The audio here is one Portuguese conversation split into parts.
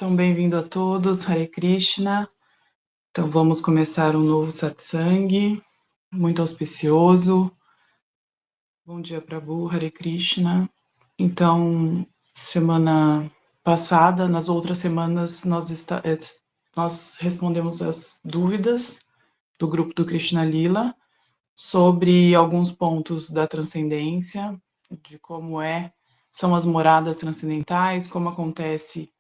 Então, bem-vindo a todos, Hare Krishna. Então, vamos começar um novo satsang, muito auspicioso. Bom dia, Prabhu, Hare Krishna. Então, semana passada, nas outras semanas, nós respondemos as dúvidas do grupo do Krishna Lila sobre alguns pontos da transcendência, de como são as moradas transcendentais, como acontece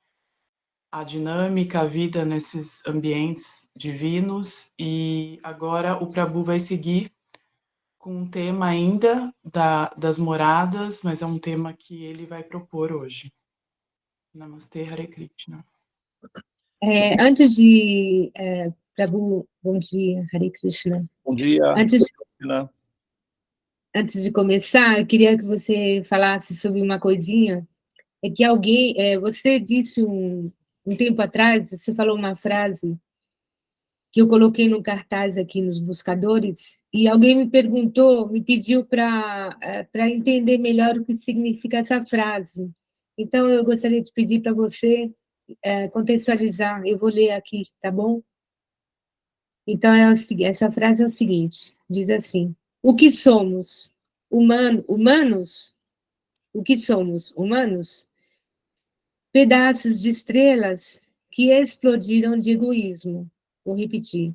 a dinâmica, a vida nesses ambientes divinos. E agora o Prabhu vai seguir com um tema ainda das moradas, mas é um tema que ele vai propor hoje. Namastê, Hare Krishna. Antes de... Prabhu, bom dia, Hare Krishna. Bom dia. Antes de começar, eu queria que você falasse sobre uma coisinha. É que você disse um tempo atrás, você falou uma frase que eu coloquei no cartaz aqui nos buscadores, e alguém me pediu para entender melhor o que significa essa frase. Então, eu gostaria de pedir para você contextualizar. Eu vou ler aqui, tá bom? Então, essa frase é o seguinte, diz assim: o que somos? Humanos? O que somos? Humanos? Pedaços de estrelas que explodiram de egoísmo. Vou repetir.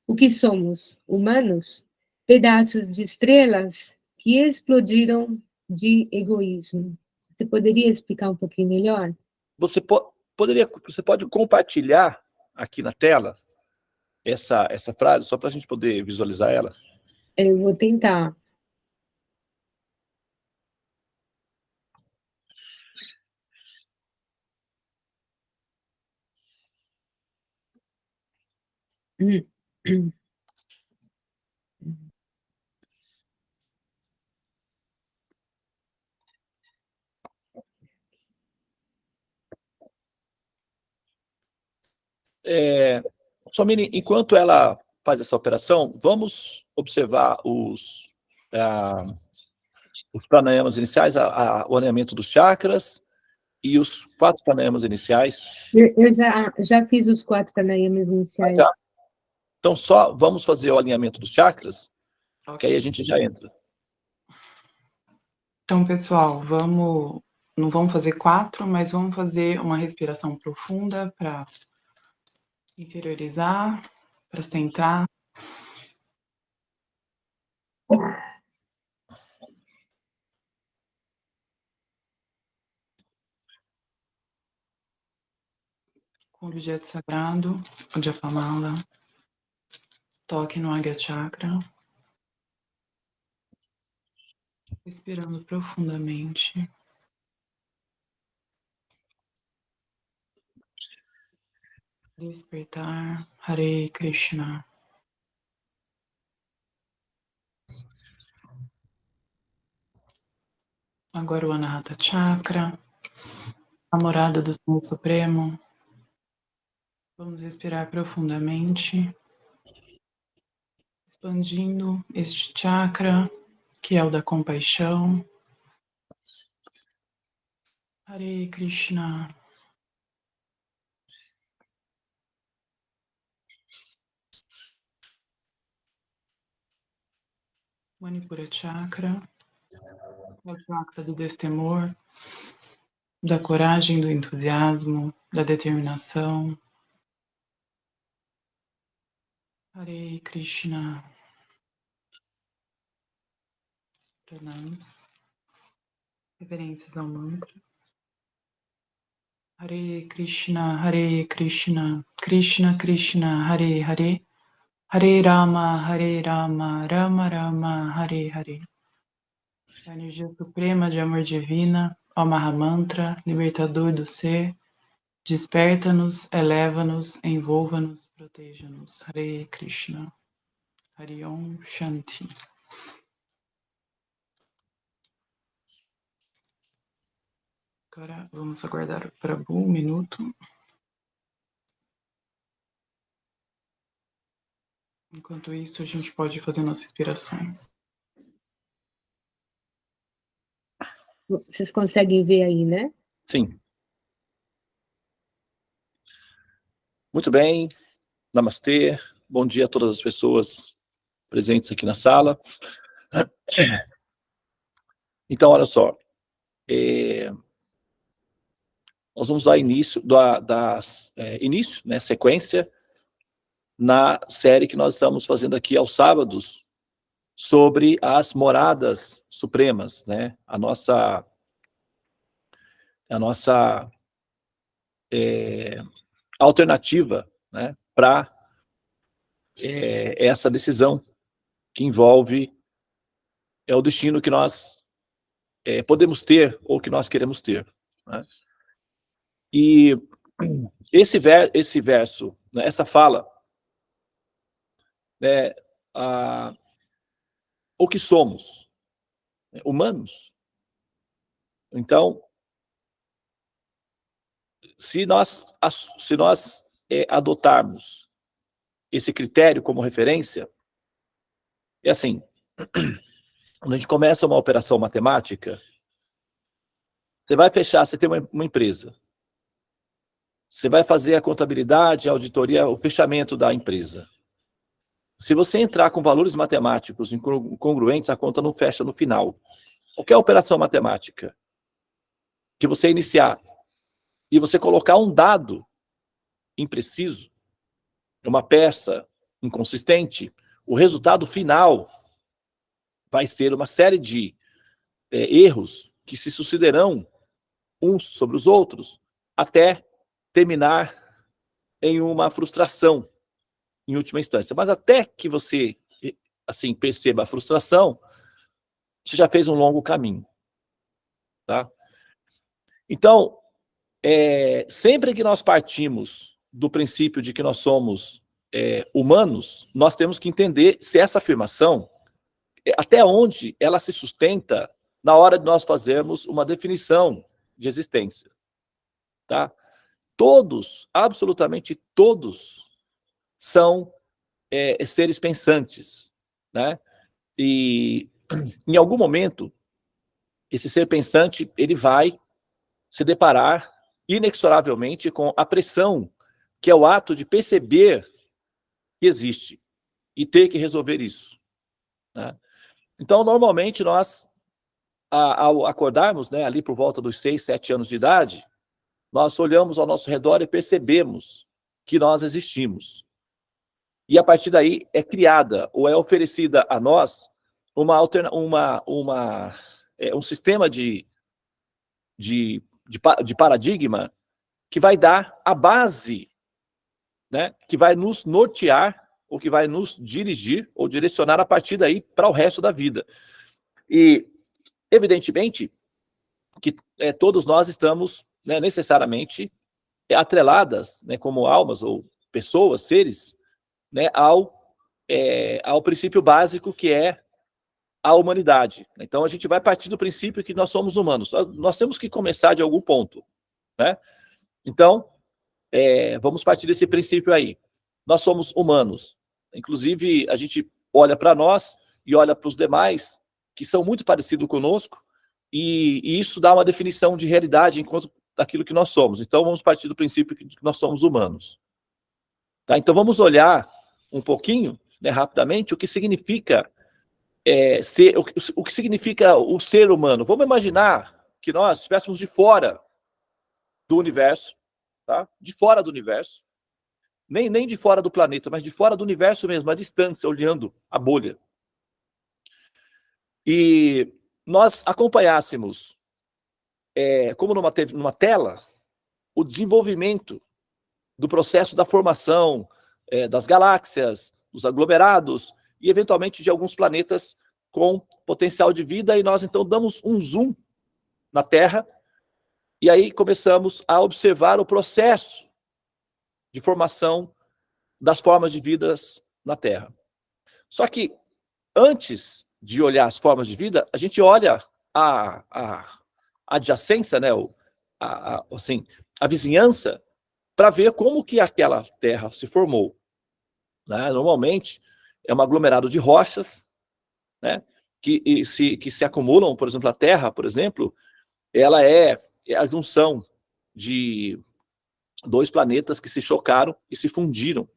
O que somos? Humanos? Pedaços de estrelas que explodiram de egoísmo. Você poderia explicar um pouquinho melhor? Você pode compartilhar aqui na tela essa frase, só para a gente poder visualizar ela? Eu vou tentar. Swamini, enquanto ela faz essa operação, vamos observar os pranayamas iniciais, o alinhamento dos chakras e os 4 pranayamas iniciais. Eu já fiz os 4 pranayamas iniciais. Então, só vamos fazer o alinhamento dos chakras, Okay. que aí a gente já entra. Então, pessoal, não vamos fazer 4, mas vamos fazer uma respiração profunda para interiorizar, para centrar. Com o objeto sagrado, o Japamala, toque no Agya Chakra, respirando profundamente. Despertar, Hare Krishna. Agora o Anahata Chakra, a morada do Senhor Supremo. Vamos respirar profundamente, expandindo este chakra, que é o da compaixão. Hare Krishna. Manipura Chakra, é o chakra do destemor, da coragem, do entusiasmo, da determinação. Hare Krishna. Pranams. Reverências ao mantra. Hare Krishna, Krishna Krishna, Hare Hare, Hare Rama, Rama Rama, Hare Hare. A energia suprema de amor divina, ó Mahamantra, libertador do ser, desperta-nos, eleva-nos, envolva-nos, proteja-nos. Hare Krishna. Hare Om Shanti. Agora vamos aguardar o Prabhu um minuto. Enquanto isso, a gente pode fazer nossas respirações. Vocês conseguem ver aí, né? Sim. Muito bem, namastê, bom dia a todas as pessoas presentes aqui na sala. Então, olha só, nós vamos dar início, sequência, na série que nós estamos fazendo aqui aos sábados, sobre as moradas supremas, né? A nossa alternativa, né, para essa decisão que envolve o destino que nós podemos ter ou que nós queremos ter, né? E esse verso, né, essa fala, né, o que somos, né, humanos. Então, se nós adotarmos esse critério como referência, é assim, quando a gente começa uma operação matemática, você tem uma empresa, você vai fazer a contabilidade, a auditoria, o fechamento da empresa. Se você entrar com valores matemáticos incongruentes, a conta não fecha no final. Qualquer operação matemática que você iniciar e você colocar um dado impreciso, uma peça inconsistente, o resultado final vai ser uma série de erros que se sucederão uns sobre os outros até terminar em uma frustração, em última instância. Mas até que você, assim, perceba a frustração, você já fez um longo caminho, tá? Então, sempre que nós partimos do princípio de que nós somos humanos, nós temos que entender se essa afirmação, até onde ela se sustenta na hora de nós fazermos uma definição de existência, tá? Todos, absolutamente todos, são seres pensantes, né? E em algum momento, esse ser pensante, ele vai se deparar inexoravelmente com a pressão, que é o ato de perceber que existe e ter que resolver isso, né? Então, normalmente, nós, ao acordarmos, né, ali por volta dos 6, 7 anos de idade, nós olhamos ao nosso redor e percebemos que nós existimos. E a partir daí é criada ou é oferecida a nós um sistema de paradigma que vai dar a base, né, que vai nos nortear ou que vai nos dirigir ou direcionar a partir daí para o resto da vida. E, evidentemente, que todos nós estamos, né, necessariamente atreladas, né, como almas ou pessoas, seres, né, ao princípio básico que é a humanidade. Então, a gente vai partir do princípio que nós somos humanos. Nós temos que começar de algum ponto, né? Então, vamos partir desse princípio aí. Nós somos humanos. Inclusive, a gente olha para nós e olha para os demais, que são muito parecidos conosco, e isso dá uma definição de realidade enquanto daquilo que nós somos. Então, vamos partir do princípio que nós somos humanos. Tá? Então, vamos olhar um pouquinho, né, rapidamente, o que significa o que significa o ser humano. Vamos imaginar que nós estivéssemos de fora do universo, tá? De fora do universo, nem de fora do planeta, mas de fora do universo mesmo, à distância, olhando a bolha. E nós acompanhássemos, como numa tela, o desenvolvimento do processo da formação das galáxias, dos aglomerados e, eventualmente, de alguns planetas com potencial de vida, e nós, então, damos um zoom na Terra, e aí começamos a observar o processo de formação das formas de vidas na Terra. Só que, antes de olhar as formas de vida, a gente olha a adjacência, né, assim, a vizinhança, para ver como que aquela Terra se formou, né? Normalmente, é um aglomerado de rochas, né, que se acumulam. Por exemplo, a Terra, por exemplo, ela é a junção de dois planetas que se chocaram e se fundiram,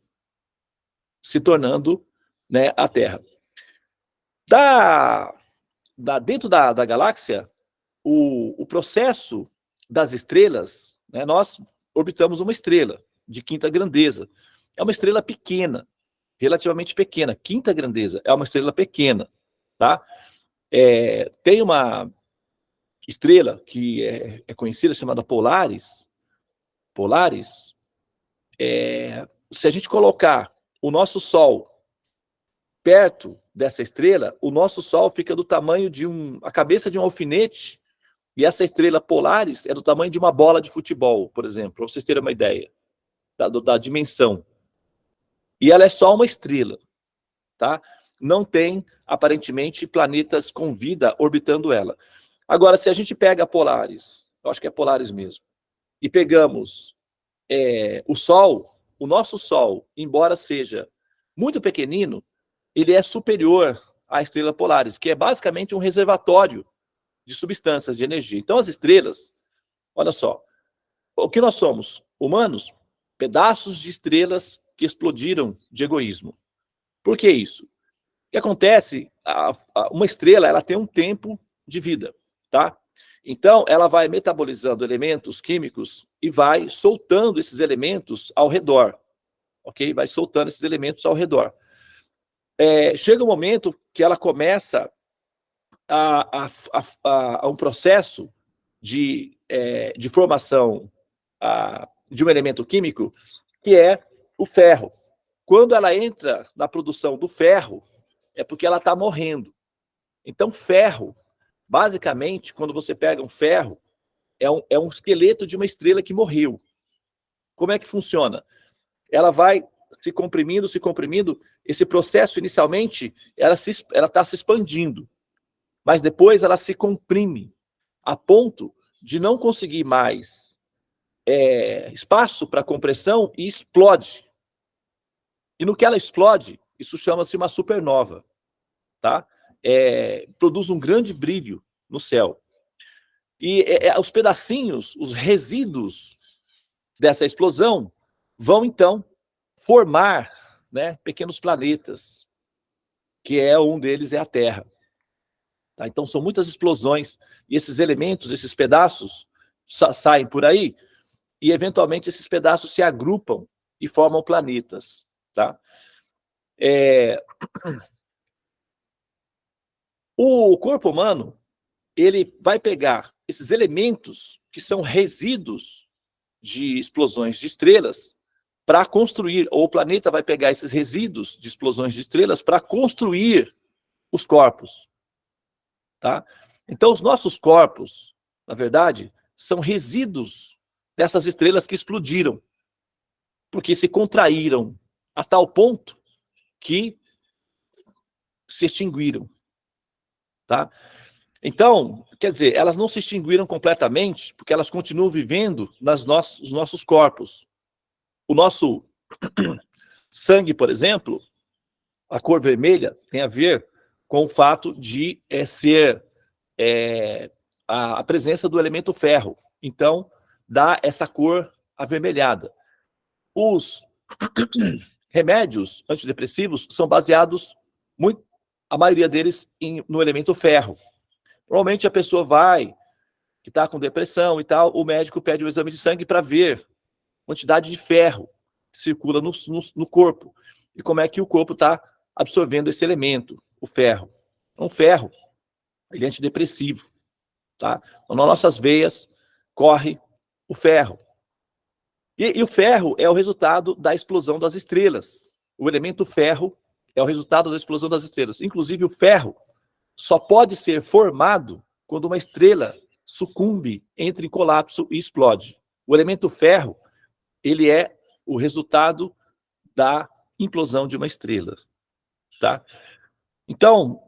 se tornando, né, a Terra. Dentro da galáxia, o processo das estrelas, né, nós orbitamos uma estrela de quinta grandeza. É uma estrela pequena, relativamente pequena. Quinta grandeza é uma estrela pequena, tá? Tem uma estrela que é conhecida, chamada Polaris. Polaris, se a gente colocar o nosso Sol perto dessa estrela, o nosso Sol fica do tamanho de a cabeça de um alfinete, e essa estrela Polaris é do tamanho de uma bola de futebol, por exemplo, para vocês terem uma ideia da dimensão. E ela é só uma estrela, tá? Não tem, aparentemente, planetas com vida orbitando ela. Agora, se a gente pega a Polaris, eu acho que é Polaris mesmo, e pegamos o Sol, o nosso Sol, embora seja muito pequenino, ele é superior à estrela Polaris, que é basicamente um reservatório de substâncias, de energia. Então, as estrelas, olha só, o que nós somos? Humanos? Pedaços de estrelas que explodiram de egoísmo. Por que isso? O que acontece? Uma estrela, ela tem um tempo de vida, tá? Então, ela vai metabolizando elementos químicos e vai soltando esses elementos ao redor, ok? Vai soltando esses elementos ao redor. Chega um momento que ela começa a um processo de formação de um elemento químico, que é o ferro. Quando ela entra na produção do ferro, é porque ela está morrendo. Então, ferro, basicamente, quando você pega um ferro, é um esqueleto de uma estrela que morreu. Como é que funciona? Ela vai se comprimindo, esse processo, inicialmente, ela está se expandindo, mas depois ela se comprime, a ponto de não conseguir mais espaço para compressão e explode. E no que ela explode, isso chama-se uma supernova, tá? Produz um grande brilho no céu. E os pedacinhos, os resíduos dessa explosão vão, então, formar, né, pequenos planetas, que um deles é a Terra. Tá? Então, são muitas explosões, e esses elementos, esses pedaços, saem por aí, e, eventualmente, esses pedaços se agrupam e formam planetas. Tá? O corpo humano, ele vai pegar esses elementos que são resíduos de explosões de estrelas para construir, ou o planeta vai pegar esses resíduos de explosões de estrelas para construir os corpos. Tá? Então, os nossos corpos, na verdade, são resíduos dessas estrelas que explodiram, porque se contraíram a tal ponto que se extinguiram. Tá? Então, quer dizer, elas não se extinguiram completamente, porque elas continuam vivendo nos nossos corpos. O nosso sangue, por exemplo, a cor vermelha tem a ver com o fato de ser a presença do elemento ferro. Então, dá essa cor avermelhada. Os remédios antidepressivos são baseados, a maioria deles, no elemento ferro. Normalmente a pessoa que está com depressão e tal, o médico pede um exame de sangue para ver a quantidade de ferro que circula no corpo e como é que o corpo está absorvendo esse elemento, o ferro. Então, o ferro, ele é antidepressivo. Tá? Então, nas nossas veias corre o ferro. E o ferro é o resultado da explosão das estrelas. O elemento ferro é o resultado da explosão das estrelas. Inclusive, o ferro só pode ser formado quando uma estrela sucumbe, entra em colapso e explode. O elemento ferro, ele é o resultado da implosão de uma estrela. Tá? Então,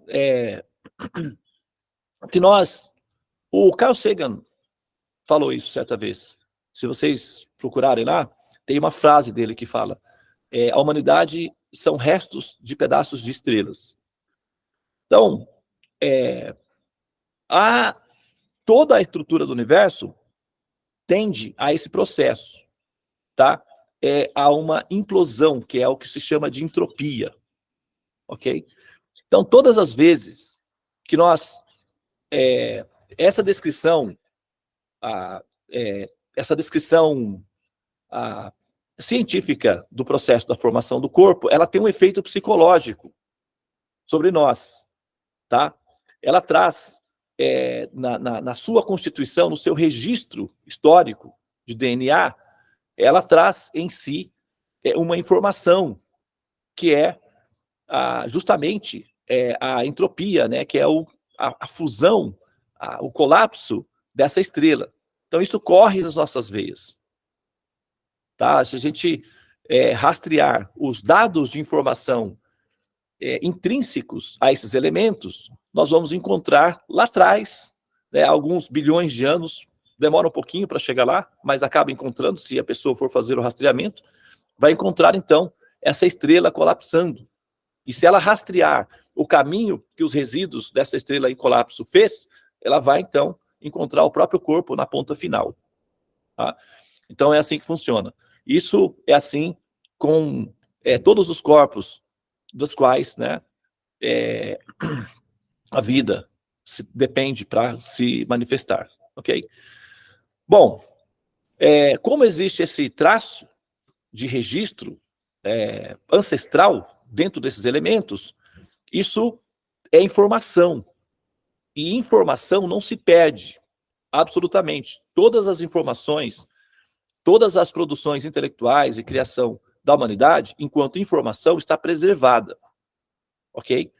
o Carl Sagan falou isso certa vez. Se vocês procurarem lá, tem uma frase dele que fala: a humanidade são restos de pedaços de estrelas. Então, toda a estrutura do universo tende a esse processo. tá? Há uma implosão, que é o que se chama de entropia, ok? Então, todas as vezes que nós... essa descrição científica do processo da formação do corpo, ela tem um efeito psicológico sobre nós, tá? Ela traz, na sua constituição, no seu registro histórico de DNA, ela traz em si uma informação que é justamente a entropia, né? Que é a fusão, o colapso dessa estrela. Então, isso corre nas nossas veias. Tá? Se a gente rastrear os dados de informação intrínsecos a esses elementos, nós vamos encontrar lá atrás, né, alguns bilhões de anos, demora um pouquinho para chegar lá, mas acaba encontrando, se a pessoa for fazer o rastreamento, vai encontrar, então, essa estrela colapsando. E se ela rastrear o caminho que os resíduos dessa estrela em colapso fez, ela vai, então, encontrar o próprio corpo na ponta final. Tá? Então, é assim que funciona. Isso é assim com todos os corpos dos quais, né, a vida depende para se manifestar, ok? Bom, como existe esse traço de registro ancestral dentro desses elementos, isso é informação. E informação não se perde, absolutamente. Todas as informações, todas as produções intelectuais e criação da humanidade, enquanto informação, está preservada. Ok?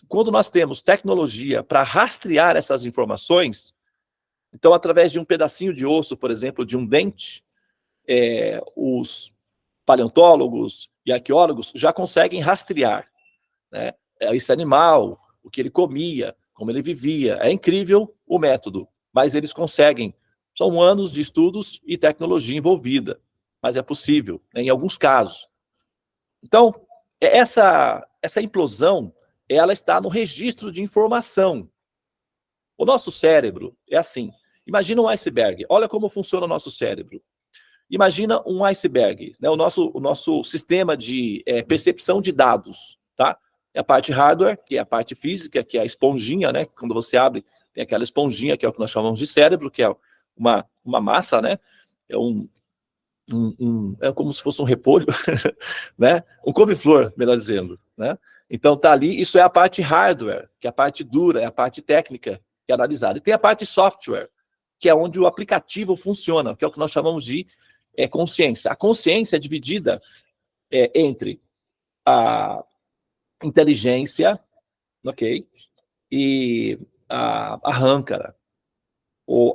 Quando nós temos tecnologia para rastrear essas informações, então, através de um pedacinho de osso, por exemplo, de um dente, os paleontólogos e arqueólogos já conseguem rastrear, né, esse animal, o que ele comia, como ele vivia. É incrível o método, mas eles conseguem. São anos de estudos e tecnologia envolvida, mas é possível, né, em alguns casos. Então, essa implosão, ela está no registro de informação. O nosso cérebro é assim. Imagina um iceberg. Olha como funciona o nosso cérebro. Imagina um iceberg, né? O nosso sistema de percepção de dados, tá? É a parte hardware, que é a parte física, que é a esponjinha, né? Quando você abre, tem aquela esponjinha, que é o que nós chamamos de cérebro, que é uma massa, né? É como se fosse um repolho, né? Um couve-flor, melhor dizendo, né? Então tá ali, isso é a parte hardware, que é a parte dura, é a parte técnica que é analisada. E tem a parte software, que é onde o aplicativo funciona, que é o que nós chamamos de consciência. A consciência é dividida entre a inteligência, ok? E a arrancara.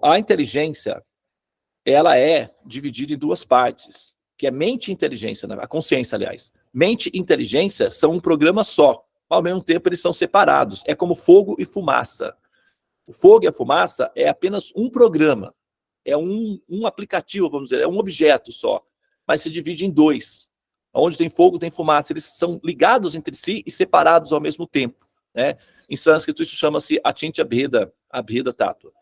A inteligência, ela é dividida em duas partes, que é mente e inteligência, né? A consciência, aliás. Mente e inteligência são um programa só, ao mesmo tempo eles são separados. É como fogo e fumaça. O fogo e a fumaça é apenas um programa, é um aplicativo, vamos dizer, é um objeto só, mas se divide em dois. Onde tem fogo, tem fumaça. Eles são ligados entre si e separados ao mesmo tempo, né? Em sânscrito, isso chama-se Achintya Abheda Tattva.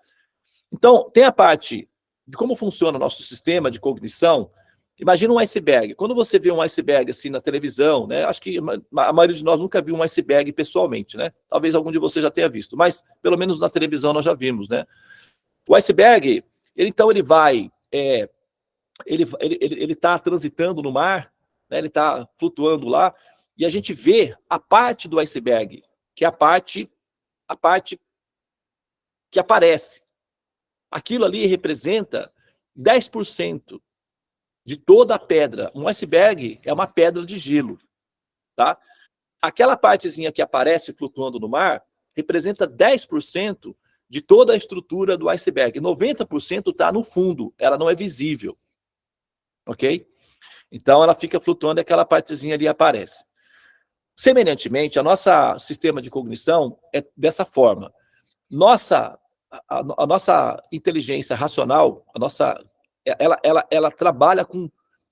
Então, tem a parte de como funciona o nosso sistema de cognição. Imagina um iceberg. Quando você vê um iceberg assim na televisão, né? Acho que a maioria de nós nunca viu um iceberg pessoalmente, né? Talvez algum de vocês já tenha visto, mas pelo menos na televisão nós já vimos, né? O iceberg, ele vai, ele está transitando no mar, né? Ele está flutuando lá, e a gente vê a parte do iceberg, que é a parte que aparece. Aquilo ali representa 10% de toda a pedra. Um iceberg é uma pedra de gelo, tá? Aquela partezinha que aparece flutuando no mar representa 10% de toda a estrutura do iceberg. 90% está no fundo, ela não é visível, ok? Então, ela fica flutuando e aquela partezinha ali aparece. Semelhantemente, a nossa sistema de cognição é dessa forma. A nossa inteligência racional, ela trabalha com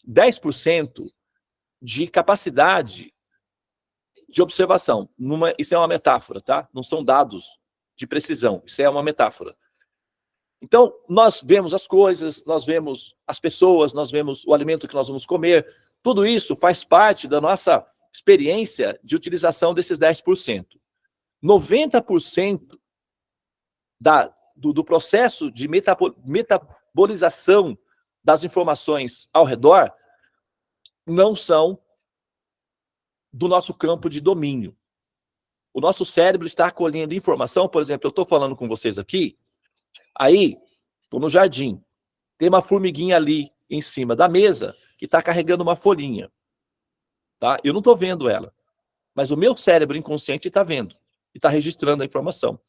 10% de capacidade de observação. Isso é uma metáfora, tá? Não são dados de precisão, isso é uma metáfora. Então, nós vemos as coisas, nós vemos as pessoas, nós vemos o alimento que nós vamos comer. Tudo isso faz parte da nossa experiência de utilização desses 10%. 90% do processo de metabolização das informações ao redor não são do nosso campo de domínio. O nosso cérebro está acolhendo informação, por exemplo, eu estou falando com vocês aqui, aí, estou no jardim, tem uma formiguinha ali em cima da mesa que está carregando uma folhinha. Tá? Eu não estou vendo ela, mas o meu cérebro inconsciente está vendo e está registrando a informação.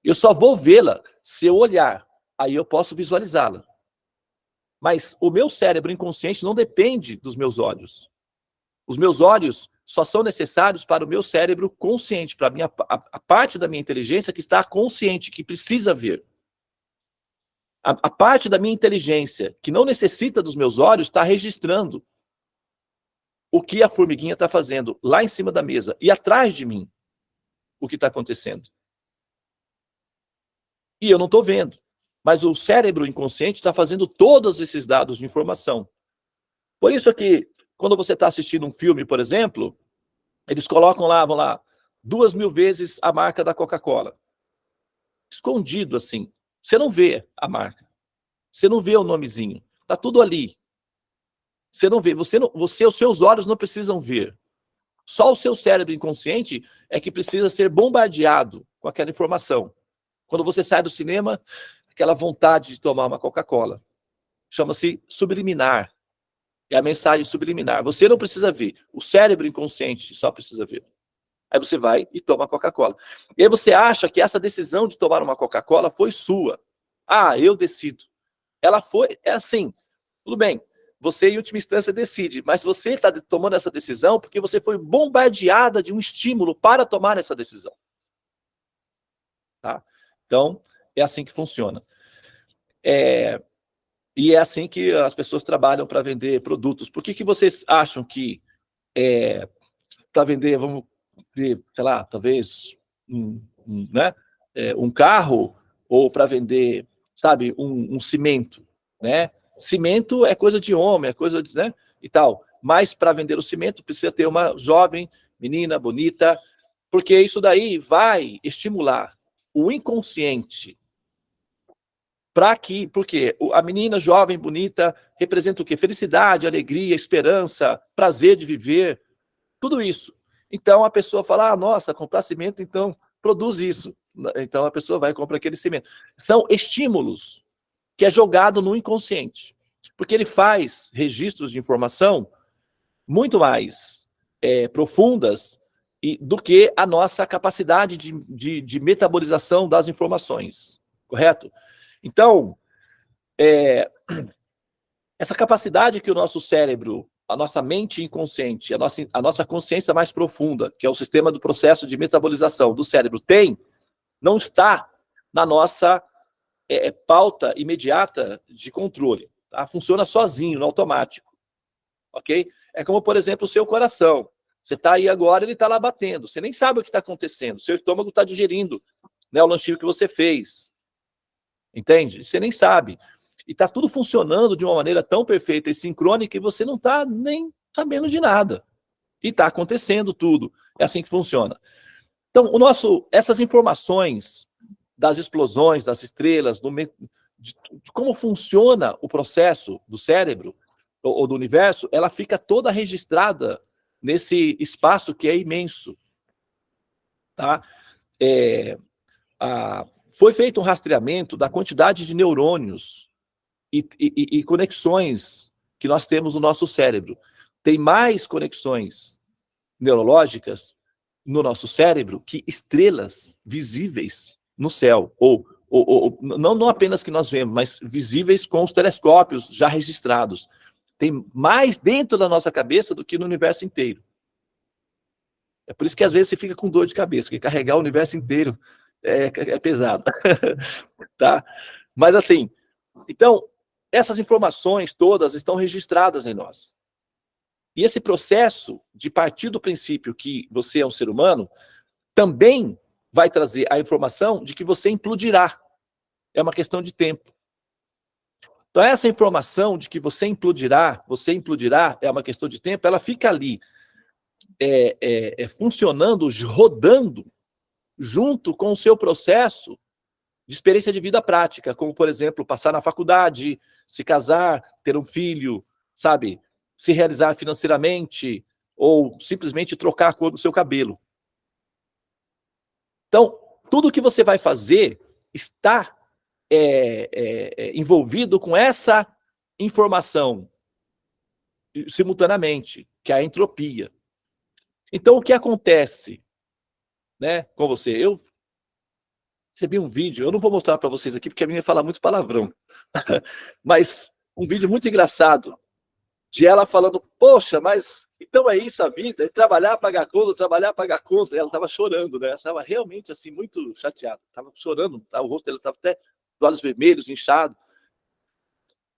Eu só vou vê-la se eu olhar, aí eu posso visualizá-la. Mas o meu cérebro inconsciente não depende dos meus olhos. Os meus olhos só são necessários para o meu cérebro consciente, para a parte da minha inteligência que está consciente, que precisa ver. A parte da minha inteligência que não necessita dos meus olhos está registrando o que a formiguinha está fazendo lá em cima da mesa e atrás de mim, o que está acontecendo. E eu não estou vendo. Mas o cérebro inconsciente está fazendo todos esses dados de informação. Por isso que, quando você está assistindo um filme, por exemplo, eles colocam lá, vão lá, 2.000 vezes a marca da Coca-Cola. Escondido assim. Você não vê a marca. Você não vê o nomezinho. Está tudo ali. Você não vê. Os seus olhos não precisam ver. Só o seu cérebro inconsciente é que precisa ser bombardeado com aquela informação. Quando você sai do cinema, aquela vontade de tomar uma Coca-Cola. Chama-se subliminar. É a mensagem subliminar. Você não precisa ver. O cérebro inconsciente só precisa ver. Aí você vai e toma a Coca-Cola. E aí você acha que essa decisão de tomar uma Coca-Cola foi sua. Ah, eu decido. Ela foi, é assim, tudo bem. Você, em última instância, decide. Mas você está tomando essa decisão porque você foi bombardeada de um estímulo para tomar essa decisão. Tá? Então, é assim que funciona. E é assim que as pessoas trabalham para vender produtos. Por que vocês acham que para vender, vamos ver, sei lá, talvez um carro, ou para vender, sabe, um cimento, né? Cimento é coisa de homem, é coisa de, né, e tal. Mas para vender o cimento precisa ter uma jovem, menina, bonita, porque isso daí vai estimular o inconsciente. Porque a menina jovem, bonita, representa o quê? Felicidade, alegria, esperança, prazer de viver, tudo isso. Então a pessoa fala, nossa, comprar cimento, então produz isso. Então a pessoa vai e compra aquele cimento. São estímulos que é jogado no inconsciente, porque ele faz registros de informação muito mais profundas do que a nossa capacidade de metabolização das informações, correto? Então, essa capacidade que o nosso cérebro, a nossa mente inconsciente, a nossa consciência mais profunda, que é o sistema do processo de metabolização do cérebro tem, não está na nossa pauta imediata de controle. Tá? Funciona sozinho, no automático. Ok? É como, por exemplo, o seu coração. Você está aí agora, ele está lá batendo. Você nem sabe o que está acontecendo. Seu estômago está digerindo, né, o lanchinho que você fez. Entende? Você nem sabe. E está tudo funcionando de uma maneira tão perfeita e sincrônica que você não está nem sabendo de nada. E está acontecendo tudo. É assim que funciona. Então, essas informações das explosões, das estrelas, de como funciona o processo do cérebro ou do universo, ela fica toda registrada nesse espaço que é imenso. Tá? Foi feito um rastreamento da quantidade de neurônios e conexões que nós temos no nosso cérebro. Tem mais conexões neurológicas no nosso cérebro que estrelas visíveis no céu, ou não apenas que nós vemos, mas visíveis com os telescópios já registrados. Tem mais dentro da nossa cabeça do que no universo inteiro. É por isso que às vezes você fica com dor de cabeça, porque carregar o universo inteiro é pesado. Tá? Mas assim, então, essas informações todas estão registradas em nós. E esse processo de partir do princípio que você é um ser humano, também vai trazer a informação de que você implodirá. é uma questão de tempo. Então, essa informação de que você implodirá, é uma questão de tempo, ela fica ali funcionando, rodando, junto com o seu processo de experiência de vida prática, como, por exemplo, passar na faculdade, se casar, ter um filho, sabe? Se realizar financeiramente, ou simplesmente trocar a cor do seu cabelo. Então, tudo que você vai fazer está envolvido com essa informação simultaneamente, que é a entropia. Então, o que acontece, né, com você? Eu recebi um vídeo, eu não vou mostrar para vocês aqui, porque a minha fala muito palavrão, mas um vídeo muito engraçado, de ela falando, poxa, mas então é isso a vida, é trabalhar, pagar conta, trabalhar, pagar conta. Ela estava chorando, né? Ela estava realmente assim, muito chateada, estava chorando, o rosto dela estava até de olhos vermelhos, inchado.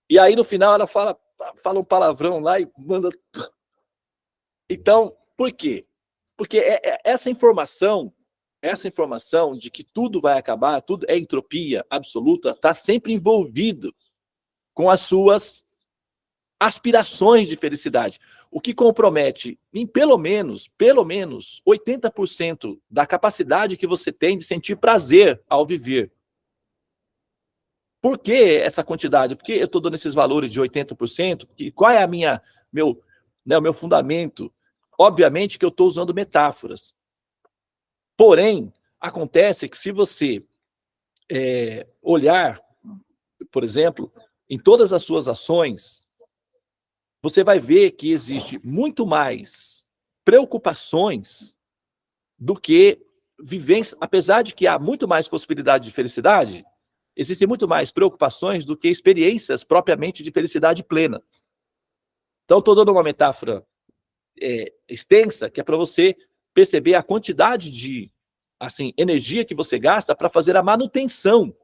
E aí, no final, ela fala um palavrão lá e manda... Então, por quê? Porque essa informação de que tudo vai acabar, tudo é entropia absoluta, está sempre envolvido com as suas aspirações de felicidade, o que compromete em pelo menos 80% da capacidade que você tem de sentir prazer ao viver. Por que essa quantidade? Por que eu estou dando esses valores de 80%? E qual é o meu fundamento? Obviamente que eu estou usando metáforas. Porém, acontece que se você olhar, por exemplo, em todas as suas ações, você vai ver que existe muito mais preocupações do que vivência. Apesar de que há muito mais possibilidade de felicidade, existem muito mais preocupações do que experiências propriamente de felicidade plena. Então, estou dando uma metáfora extensa, que é para você perceber a quantidade de energia que você gasta para fazer a manutenção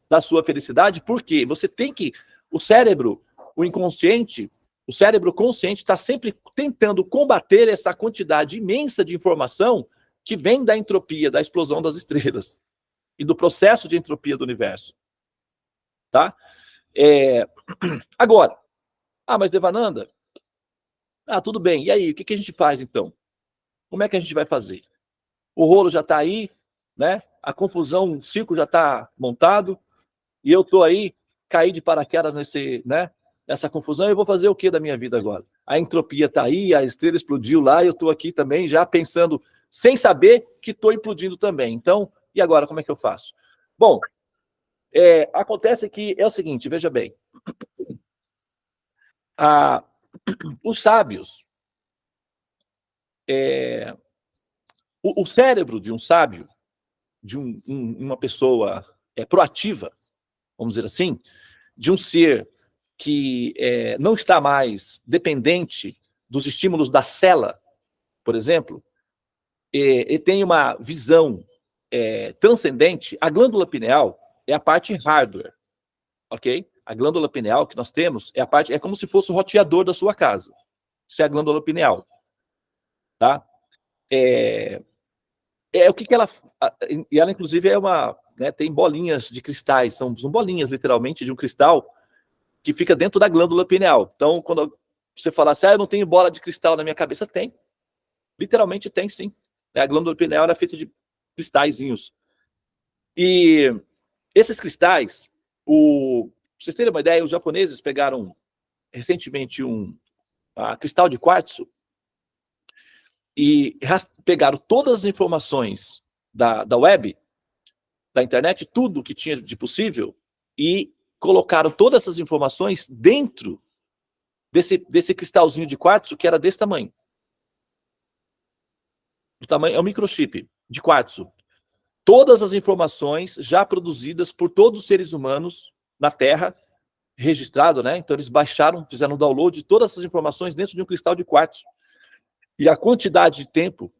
da sua felicidade, porque você tem que... O cérebro, o inconsciente... O cérebro consciente está sempre tentando combater essa quantidade imensa de informação que vem da entropia, da explosão das estrelas e do processo de entropia do universo. Tá? Agora, mas Devananda, tudo bem, e aí, o que a gente faz então? Como é que a gente vai fazer? O rolo já está aí, né? A confusão, o circo já está montado, e eu estou aí, caí de paraquedas nessa confusão, eu vou fazer o que da minha vida agora? A entropia está aí, a estrela explodiu lá, eu estou aqui também já pensando, sem saber que estou implodindo também. Então, e agora, como é que eu faço? Bom, acontece que é o seguinte, veja bem, os sábios, o cérebro de um sábio, de uma pessoa proativa, vamos dizer assim, de um ser que não está mais dependente dos estímulos da cela, por exemplo, ele tem uma visão transcendente. A glândula pineal é a parte hardware, ok? A glândula pineal que nós temos é como se fosse o roteador da sua casa. Isso é a glândula pineal, tá? O que ela... E ela, inclusive, tem bolinhas de cristais, são bolinhas, literalmente, de um cristal que fica dentro da glândula pineal. Então, quando você fala assim, eu não tenho bola de cristal na minha cabeça, tem. Literalmente tem, sim. A glândula pineal era feita de cristalzinhos. E esses cristais, pra vocês terem uma ideia, os japoneses pegaram recentemente um cristal de quartzo e pegaram todas as informações da web, da internet, tudo que tinha de possível, e colocaram todas essas informações dentro desse cristalzinho de quartzo que era desse tamanho. O tamanho é um microchip de quartzo. Todas as informações já produzidas por todos os seres humanos na Terra, registrado, né? Então eles baixaram, fizeram um download de todas essas informações dentro de um cristal de quartzo. E a quantidade de tempo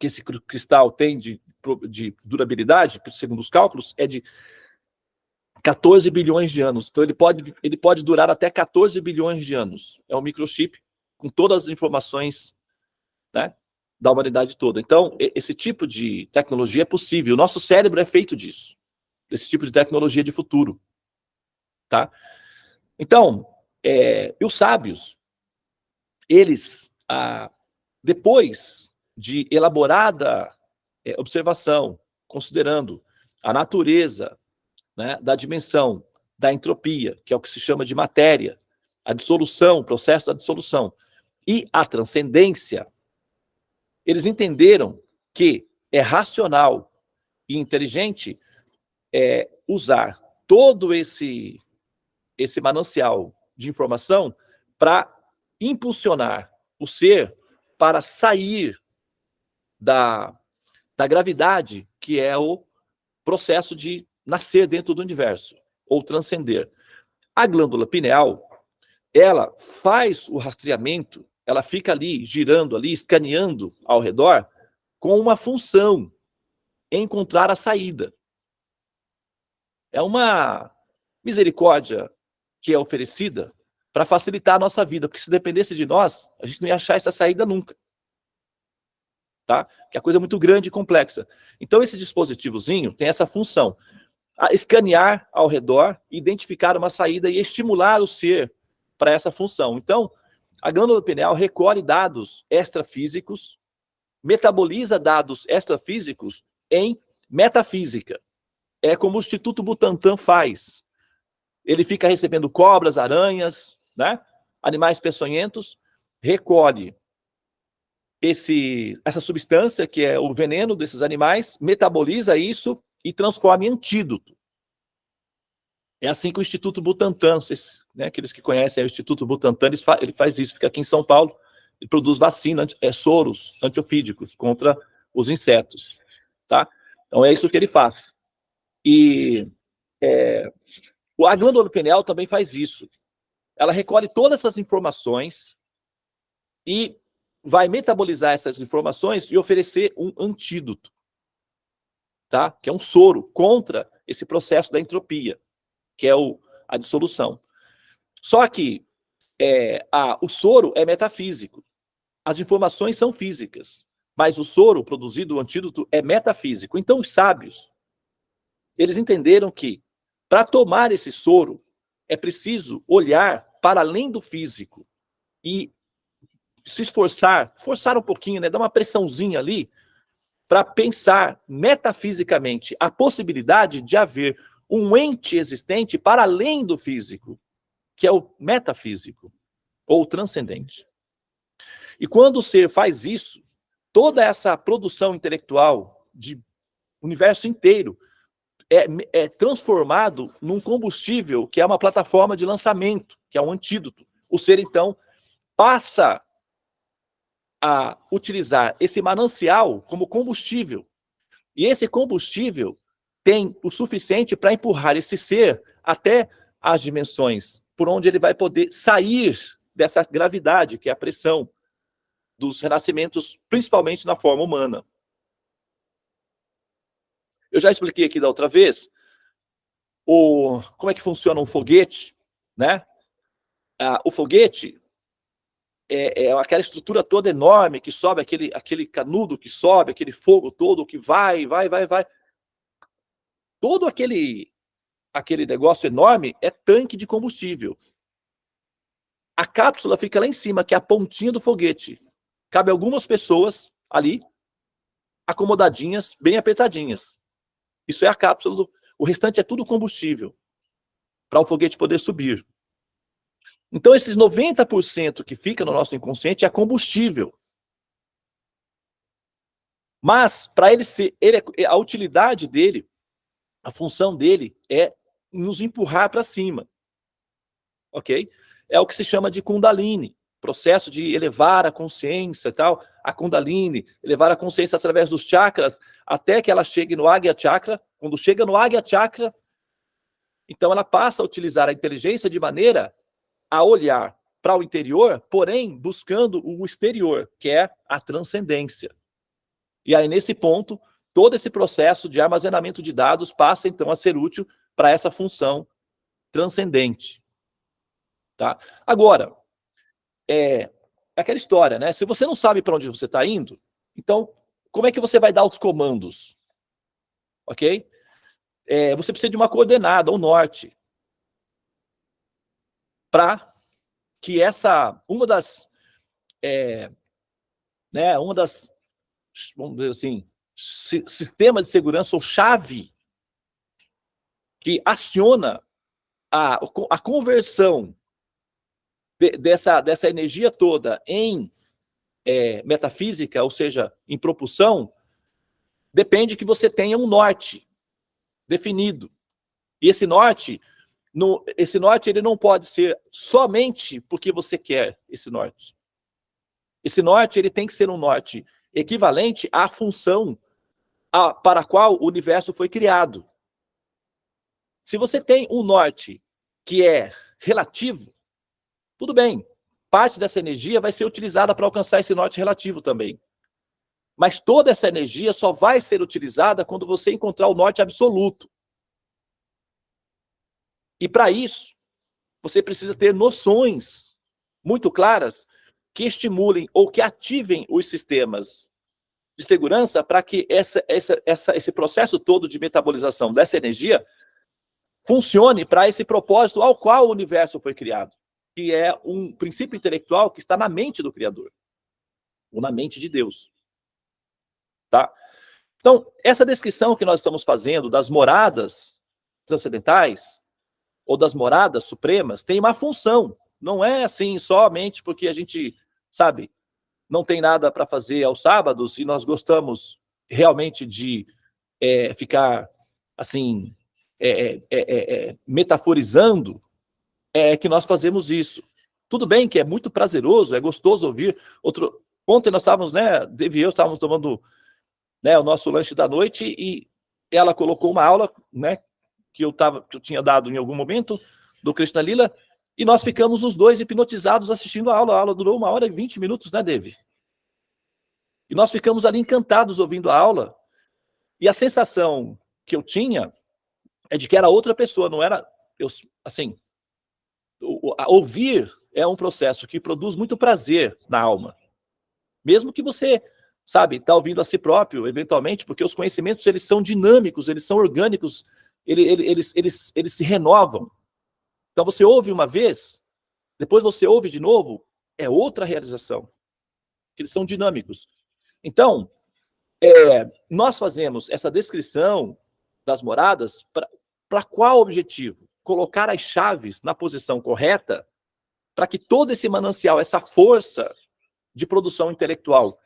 que esse cristal tem de durabilidade, segundo os cálculos, é de 14 bilhões de anos. Então, ele pode durar até 14 bilhões de anos. É um microchip com todas as informações, né, da humanidade toda. Então, esse tipo de tecnologia é possível. O nosso cérebro é feito disso. desse tipo de tecnologia de futuro, tá? Então, e os sábios, eles, depois de elaborada observação, considerando a natureza, né, da dimensão da entropia, que é o que se chama de matéria, a dissolução, o processo da dissolução, e a transcendência, eles entenderam que é racional e inteligente usar todo esse manancial de informação para impulsionar o ser para sair da gravidade, que é o processo de nascer dentro do universo, ou transcender. A glândula pineal, ela faz o rastreamento, ela fica ali, girando ali, escaneando ao redor, com uma função, encontrar a saída. É uma misericórdia que é oferecida para facilitar a nossa vida, porque se dependesse de nós, a gente não ia achar essa saída nunca. Tá? Que é coisa muito grande e complexa. Então, esse dispositivozinho tem essa função, escanear ao redor, identificar uma saída e estimular o ser para essa função. Então, a glândula pineal recolhe dados extrafísicos, metaboliza dados extrafísicos em metafísica. É como o Instituto Butantan faz. Ele fica recebendo cobras, aranhas, né? Animais peçonhentos, recolhe essa substância, que é o veneno desses animais, metaboliza isso e transforma em antídoto. É assim que o Instituto Butantan, vocês, né, aqueles que conhecem o Instituto Butantan, ele faz isso, fica aqui em São Paulo, ele produz vacina, soros antiofídicos contra os insetos, tá? Então é isso que ele faz. E a glândula pineal também faz isso. Ela recolhe todas essas informações e vai metabolizar essas informações e oferecer um antídoto, tá? Que é um soro contra esse processo da entropia, que é a dissolução. Só que o soro é metafísico. As informações são físicas, mas o soro produzido, o antídoto, é metafísico. Então, os sábios, eles entenderam que, para tomar esse soro, é preciso olhar para além do físico e se forçar um pouquinho, né, dar uma pressãozinha ali, para pensar metafisicamente a possibilidade de haver um ente existente para além do físico, que é o metafísico, ou transcendente. E quando o ser faz isso, toda essa produção intelectual de universo inteiro é transformado num combustível que é uma plataforma de lançamento, que é um antídoto. O ser, então, passa a utilizar esse manancial como combustível. E esse combustível tem o suficiente para empurrar esse ser até as dimensões, por onde ele vai poder sair dessa gravidade, que é a pressão dos renascimentos, principalmente na forma humana. Eu já expliquei aqui da outra vez como é que funciona um foguete, né? O foguete é aquela estrutura toda enorme que sobe, aquele canudo que sobe, aquele fogo todo que vai. Todo aquele negócio enorme é tanque de combustível. A cápsula fica lá em cima, que é a pontinha do foguete. Cabe algumas pessoas ali, acomodadinhas, bem apertadinhas. Isso é a cápsula. O restante é tudo combustível para o foguete poder subir. Então, esses 90% que fica no nosso inconsciente é combustível. Mas, para ele ser, a utilidade dele, a função dele é nos empurrar para cima. Ok? É o que se chama de Kundalini, processo de elevar a consciência e tal. A Kundalini, elevar a consciência através dos chakras, até que ela chegue no Agya Chakra. Quando chega no Agya Chakra, então ela passa a utilizar a inteligência de maneira a olhar para o interior, porém buscando o exterior, que é a transcendência. E aí, nesse ponto, todo esse processo de armazenamento de dados passa, então, a ser útil para essa função transcendente. Tá? Agora, aquela história, né? Se você não sabe para onde você está indo, então, como é que você vai dar os comandos? Ok? você precisa de uma coordenada, um norte, para que uma das, vamos dizer assim, sistema de segurança ou chave que aciona a conversão dessa energia toda em metafísica, ou seja, em propulsão, depende que você tenha um norte definido. E esse norte ele não pode ser somente porque você quer esse norte. Esse norte ele tem que ser um norte equivalente à função para a qual o universo foi criado. Se você tem um norte que é relativo, tudo bem. Parte dessa energia vai ser utilizada para alcançar esse norte relativo também. Mas toda essa energia só vai ser utilizada quando você encontrar o norte absoluto. E para isso, você precisa ter noções muito claras que estimulem ou que ativem os sistemas de segurança para que esse processo todo de metabolização dessa energia funcione para esse propósito ao qual o universo foi criado, que é um princípio intelectual que está na mente do Criador, ou na mente de Deus. Tá? Então, essa descrição que nós estamos fazendo das moradas transcendentais, ou das moradas supremas, tem uma função. Não é assim somente porque a gente, sabe, não tem nada para fazer aos sábados e nós gostamos realmente de ficar, assim, metaforizando, que nós fazemos isso. Tudo bem que é muito prazeroso, é gostoso ouvir. Ontem nós estávamos, Dave e eu estávamos tomando o nosso lanche da noite e ela colocou uma aula, que eu tinha dado em algum momento, do Krishna Lila, e nós ficamos os dois hipnotizados assistindo a aula. A aula durou 1h20, né, Dave? E nós ficamos ali encantados ouvindo a aula, e a sensação que eu tinha é de que era outra pessoa, não era... Ouvir é um processo que produz muito prazer na alma. Mesmo que você, está ouvindo a si próprio, eventualmente, porque os conhecimentos, eles são dinâmicos, eles são orgânicos, eles se renovam. Então, você ouve uma vez, depois você ouve de novo, é outra realização. Eles são dinâmicos. Então, nós fazemos essa descrição das moradas para qual objetivo? Colocar as chaves na posição correta para que todo esse manancial, essa força de produção intelectual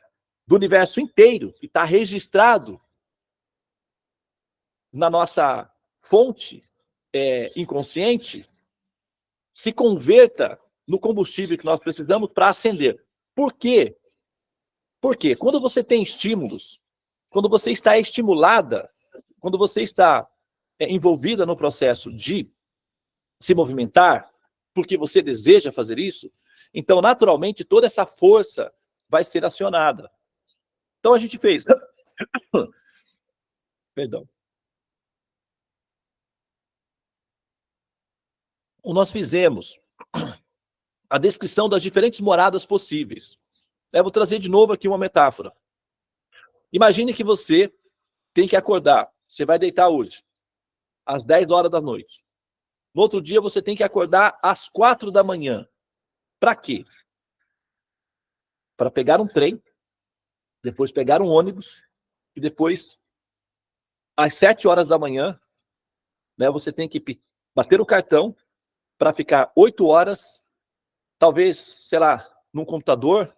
do universo inteiro, que está registrado na nossa fonte inconsciente, se converta no combustível que nós precisamos para acender. Por quê? Porque quando você tem estímulos, quando você está estimulada, quando você está envolvida no processo de se movimentar, porque você deseja fazer isso, então, naturalmente, toda essa força vai ser acionada. Então, a gente fez... Perdão. Nós fizemos a descrição das diferentes moradas possíveis. Eu vou trazer de novo aqui uma metáfora. Imagine que você tem que acordar. Você vai deitar hoje, às 10 horas da noite. No outro dia, você tem que acordar às 4 da manhã. Para quê? Para pegar um trem, depois pegar um ônibus, e depois, às 7 horas da manhã, você tem que bater o cartão para ficar 8 horas, talvez, sei lá, num computador,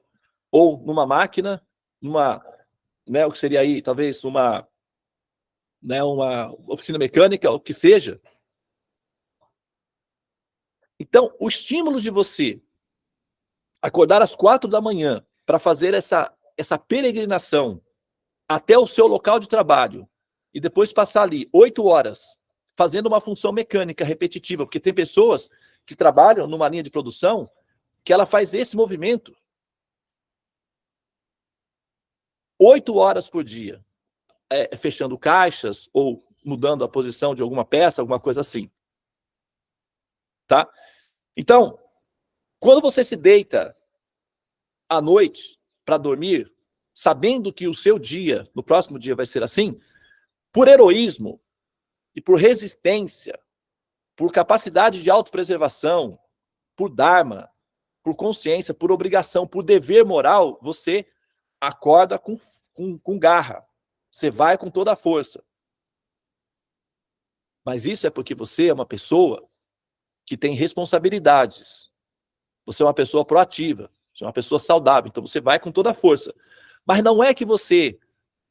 ou numa máquina, o que seria aí, talvez, uma oficina mecânica, o que seja. Então, o estímulo de você acordar às 4 da manhã para fazer essa peregrinação até o seu local de trabalho e depois passar ali 8 horas fazendo uma função mecânica repetitiva, porque tem pessoas que trabalham numa linha de produção que ela faz esse movimento 8 horas por dia, fechando caixas ou mudando a posição de alguma peça, alguma coisa assim. Tá? Então, quando você se deita à noite para dormir, sabendo que o seu dia, no próximo dia, vai ser assim, por heroísmo, e por resistência, por capacidade de autopreservação, por dharma, por consciência, por obrigação, por dever moral, você acorda com garra. Você vai com toda a força. Mas isso é porque você é uma pessoa que tem responsabilidades. Você é uma pessoa proativa. Você é uma pessoa saudável. Então você vai com toda a força. Mas não é que você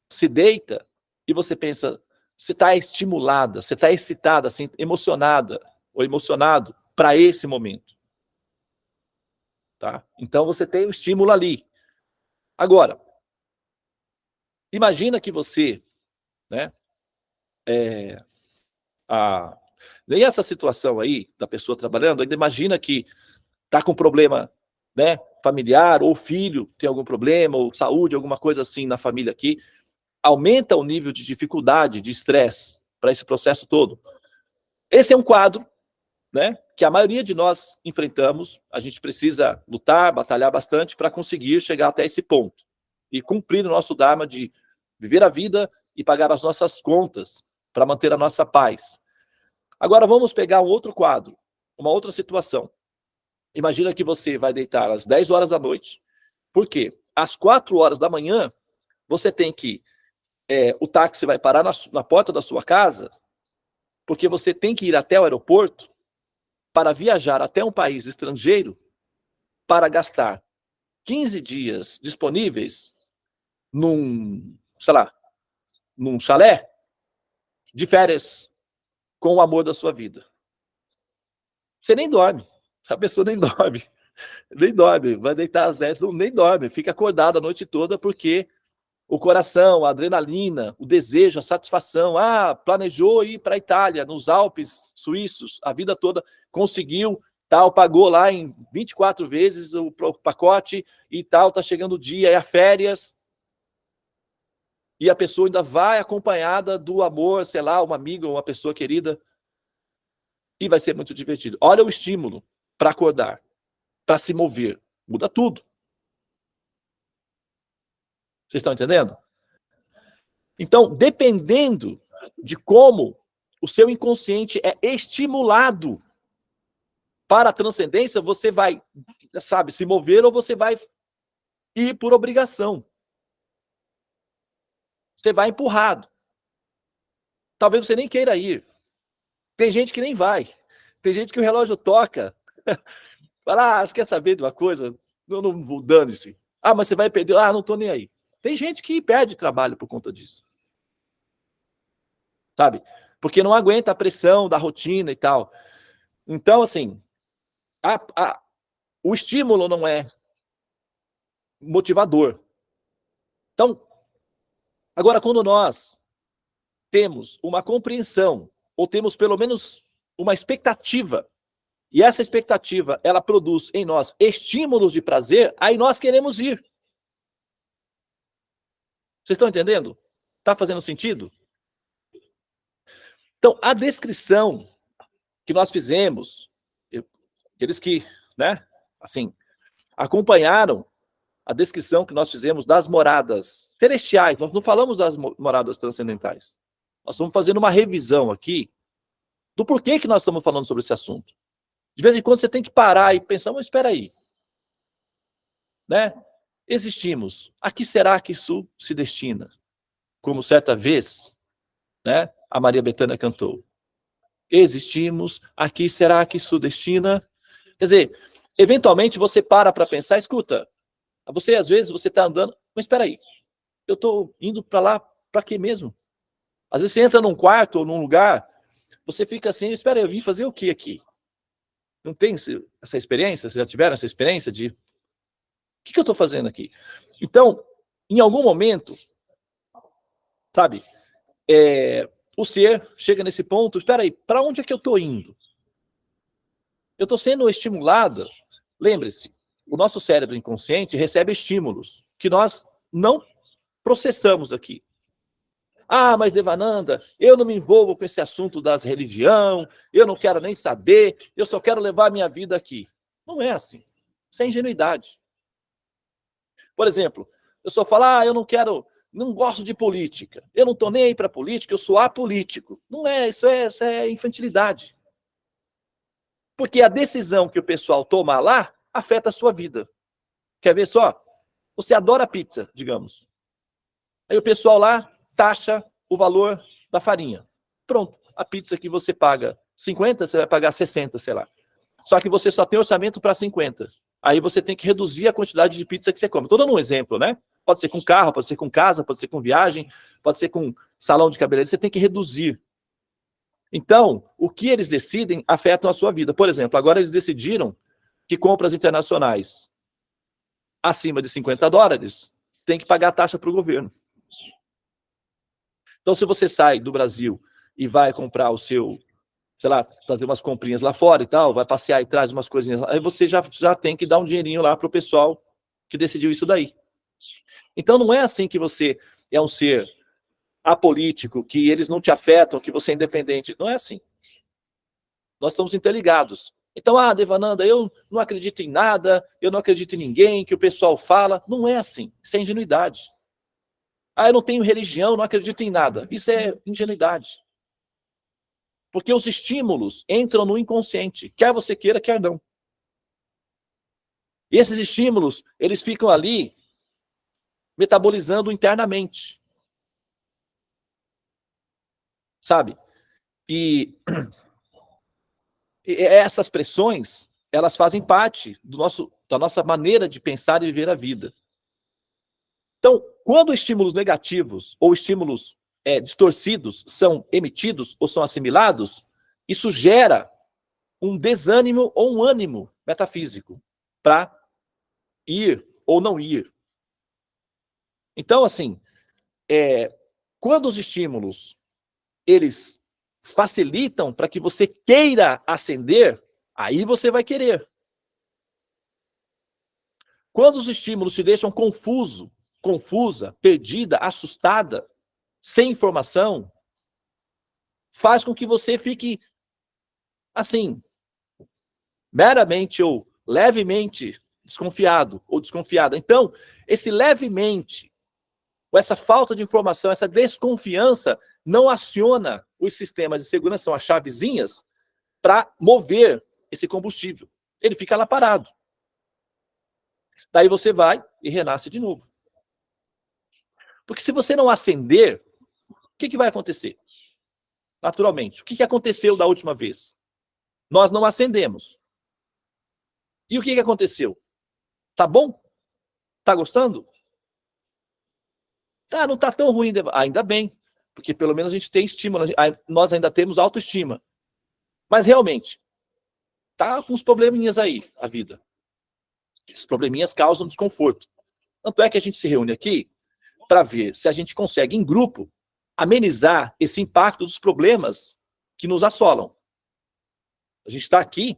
se deita e você pensa, você está estimulada, você está excitada, assim, emocionada ou emocionado para esse momento. Tá? Então você tem o estímulo ali. Agora, imagina que você, né, nem essa situação aí da pessoa trabalhando, ainda imagina que está com problema, né, familiar, ou filho tem algum problema, ou saúde, alguma coisa assim na família aqui, aumenta o nível de dificuldade, de estresse para esse processo todo. Esse é um quadro, né, que a maioria de nós enfrentamos. A gente precisa lutar, batalhar bastante para conseguir chegar até esse ponto e cumprir o nosso dharma de viver a vida e pagar as nossas contas para manter a nossa paz. Agora vamos pegar um outro quadro, uma outra situação. Imagina que você vai deitar às 10 horas da noite. Por quê? Às 4 horas da manhã, você tem que... o táxi vai parar na porta da sua casa, porque você tem que ir até o aeroporto para viajar até um país estrangeiro para gastar 15 dias disponíveis num, sei lá, num chalé de férias com o amor da sua vida. Você nem dorme. A pessoa nem dorme. Nem dorme. Vai deitar às 10, nem dorme. Fica acordado a noite toda porque o coração, a adrenalina, o desejo, a satisfação. Planejou ir para a Itália, nos Alpes suíços, a vida toda, conseguiu, tal, pagou lá em 24 vezes o pacote e tal, tá chegando o dia, é a férias. E a pessoa ainda vai acompanhada do amor, sei lá, uma amiga, uma pessoa querida. E vai ser muito divertido. Olha o estímulo para acordar, para se mover. Muda tudo. Vocês estão entendendo? Então, dependendo de como o seu inconsciente é estimulado para a transcendência, você vai, sabe, se mover ou você vai ir por obrigação. Você vai empurrado. Talvez você nem queira ir. Tem gente que nem vai. Tem gente que o relógio toca. Fala, você quer saber de uma coisa? Eu não vou, dane-se. Mas você vai perder. Não tô nem aí. Tem gente que perde trabalho por conta disso. Sabe? Porque não aguenta a pressão da rotina e tal. Então, assim, o estímulo não é motivador. Então, agora, quando nós temos uma compreensão, ou temos pelo menos uma expectativa, e essa expectativa, ela produz em nós estímulos de prazer, aí nós queremos ir. Vocês estão entendendo? Está fazendo sentido? Então, a descrição que nós fizemos, aqueles que, né, assim, acompanharam a descrição que nós fizemos das moradas celestiais, nós não falamos das moradas transcendentais. Nós estamos fazendo uma revisão aqui do porquê que nós estamos falando sobre esse assunto. De vez em quando você tem que parar e pensar, mas espera aí. Né? Existimos. A que será que isso se destina? Como certa vez, né, a Maria Bethânia cantou. Existimos. A que será que isso destina? Quer dizer, eventualmente você para pensar, escuta, você às vezes você está andando, mas espera aí, eu estou indo para lá para quê mesmo? Às vezes você entra num quarto ou num lugar, você fica assim, espera aí, eu vim fazer o quê aqui? Não tem essa experiência? Vocês já tiveram essa experiência de o que eu estou fazendo aqui? Então, em algum momento, sabe, o ser chega nesse ponto, espera aí, para onde é que eu estou indo? Eu estou sendo estimulado. Lembre-se, o nosso cérebro inconsciente recebe estímulos que nós não processamos aqui. Mas Devananda, eu não me envolvo com esse assunto das religião, eu não quero nem saber, eu só quero levar a minha vida aqui. Não é assim. Isso é ingenuidade. Por exemplo, eu só falo, eu não quero não gosto de política, eu não estou nem aí para política, eu sou apolítico. Não é, isso é infantilidade. Porque a decisão que o pessoal toma lá afeta a sua vida. Quer ver só? Você adora pizza, digamos. Aí o pessoal lá taxa o valor da farinha. Pronto, a pizza que você paga 50, você vai pagar 60, sei lá. Só que você só tem orçamento para 50. Aí você tem que reduzir a quantidade de pizza que você come. Estou dando um exemplo, né? Pode ser com carro, pode ser com casa, pode ser com viagem, pode ser com salão de cabeleireiro. Você tem que reduzir. Então, o que eles decidem afeta a sua vida. Por exemplo, agora eles decidiram que compras internacionais acima de $50 tem que pagar taxa para o governo. Então, se você sai do Brasil e vai comprar o seu, sei lá, fazer umas comprinhas lá fora e tal, vai passear e traz umas coisinhas lá, aí você já tem que dar um dinheirinho lá para o pessoal que decidiu isso daí. Então, não é assim que você é um ser apolítico, que eles não te afetam, que você é independente. Não é assim. Nós estamos interligados. Então, Devananda, eu não acredito em nada, eu não acredito em ninguém, que o pessoal fala. Não é assim. Isso é ingenuidade. Eu não tenho religião, não acredito em nada. Isso é ingenuidade. Porque os estímulos entram no inconsciente, quer você queira, quer não. E esses estímulos, eles ficam ali metabolizando internamente. Sabe? E essas pressões, elas fazem parte da nossa maneira de pensar e viver a vida. Então, quando estímulos negativos ou estímulos distorcidos são emitidos ou são assimilados, isso gera um desânimo ou um ânimo metafísico para ir ou não ir. Então, assim, quando os estímulos eles facilitam para que você queira ascender, aí você vai querer. Quando os estímulos te deixam confusa, perdida, assustada, sem informação, faz com que você fique, assim, meramente ou levemente desconfiado ou desconfiada. Então, esse levemente, ou essa falta de informação, essa desconfiança, não aciona os sistemas de segurança, são as chavezinhas, para mover esse combustível. Ele fica lá parado. Daí você vai e renasce de novo. Porque se você não acender, o que vai acontecer? Naturalmente, o que aconteceu da última vez? Nós não acendemos. E o que aconteceu? Tá bom? Tá gostando? Não tá tão ruim. Ainda bem, porque pelo menos a gente tem estímulo, nós ainda temos autoestima. Mas realmente, tá com uns probleminhas aí, a vida. Esses probleminhas causam desconforto. Tanto é que a gente se reúne aqui para ver se a gente consegue, em grupo, amenizar esse impacto dos problemas que nos assolam. A gente está aqui,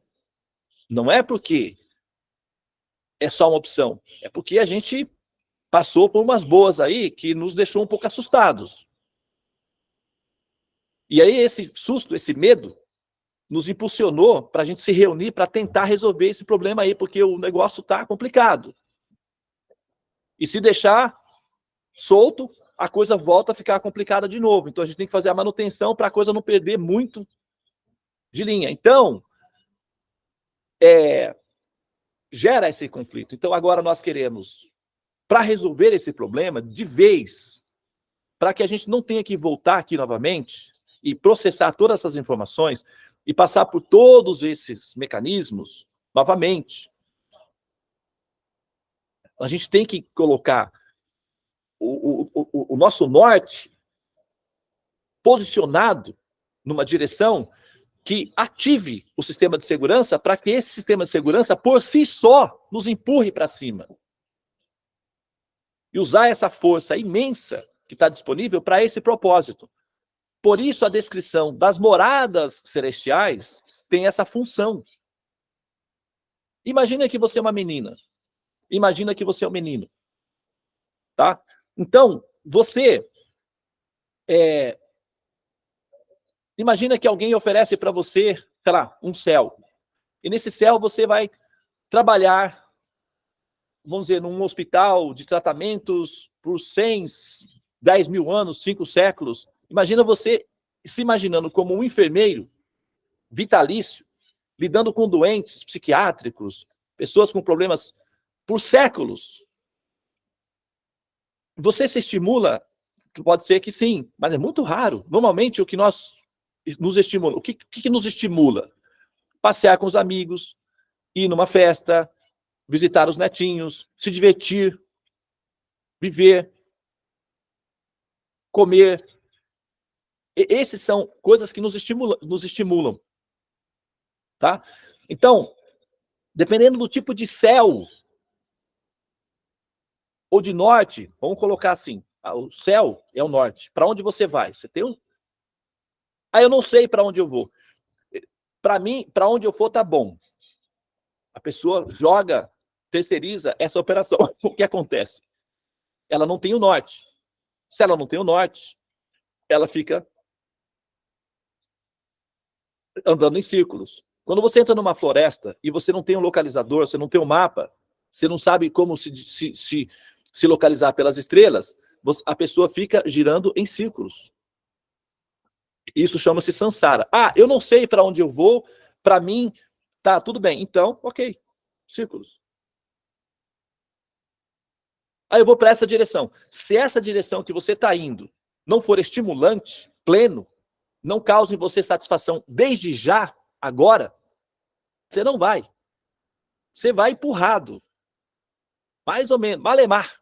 não é porque é só uma opção, é porque a gente passou por umas boas aí que nos deixou um pouco assustados. E aí esse susto, esse medo, nos impulsionou para a gente se reunir para tentar resolver esse problema aí, porque o negócio está complicado. E se deixar solto, a coisa volta a ficar complicada de novo. Então a gente tem que fazer a manutenção para a coisa não perder muito de linha. Então, gera esse conflito. Então agora nós queremos, para resolver esse problema de vez, para que a gente não tenha que voltar aqui novamente e processar todas essas informações e passar por todos esses mecanismos novamente. A gente tem que colocar o nosso norte posicionado numa direção que ative o sistema de segurança para que esse sistema de segurança, por si só, nos empurre para cima. E usar essa força imensa que está disponível para esse propósito. Por isso, a descrição das moradas celestiais tem essa função. Imagina que você é uma menina. Imagina que você é um menino. Tá? Então, você... imagina que alguém oferece para você, sei lá, um céu. E nesse céu você vai trabalhar, vamos dizer, num hospital de tratamentos por 10 mil anos, 5 séculos. Imagina você se imaginando como um enfermeiro vitalício, lidando com doentes psiquiátricos, pessoas com problemas por séculos. Você se estimula? Pode ser que sim, mas é muito raro. Normalmente, o que nos estimula, o que nos estimula? Passear com os amigos, ir numa festa, visitar os netinhos, se divertir, viver, comer. Esses são coisas que nos estimulam, tá? Então, dependendo do tipo de céu ou de norte, vamos colocar assim, o céu é o norte. Para onde você vai? Você tem um... Ah, eu não sei para onde eu vou. Para mim, para onde eu for tá bom. A pessoa joga, terceiriza essa operação. O que acontece? Ela não tem o norte. Se ela não tem o norte, ela fica andando em círculos. Quando você entra numa floresta e você não tem um localizador, você não tem um mapa, você não sabe como se localizar pelas estrelas, a pessoa fica girando em círculos. Isso chama-se samsara. Ah, eu não sei para onde eu vou, para mim, tá, tudo bem. Então, ok, círculos. Aí eu vou para essa direção. Se essa direção que você está indo não for estimulante, pleno, não cause em você satisfação desde já, agora, você não vai. Você vai empurrado. Mais ou menos, malemar.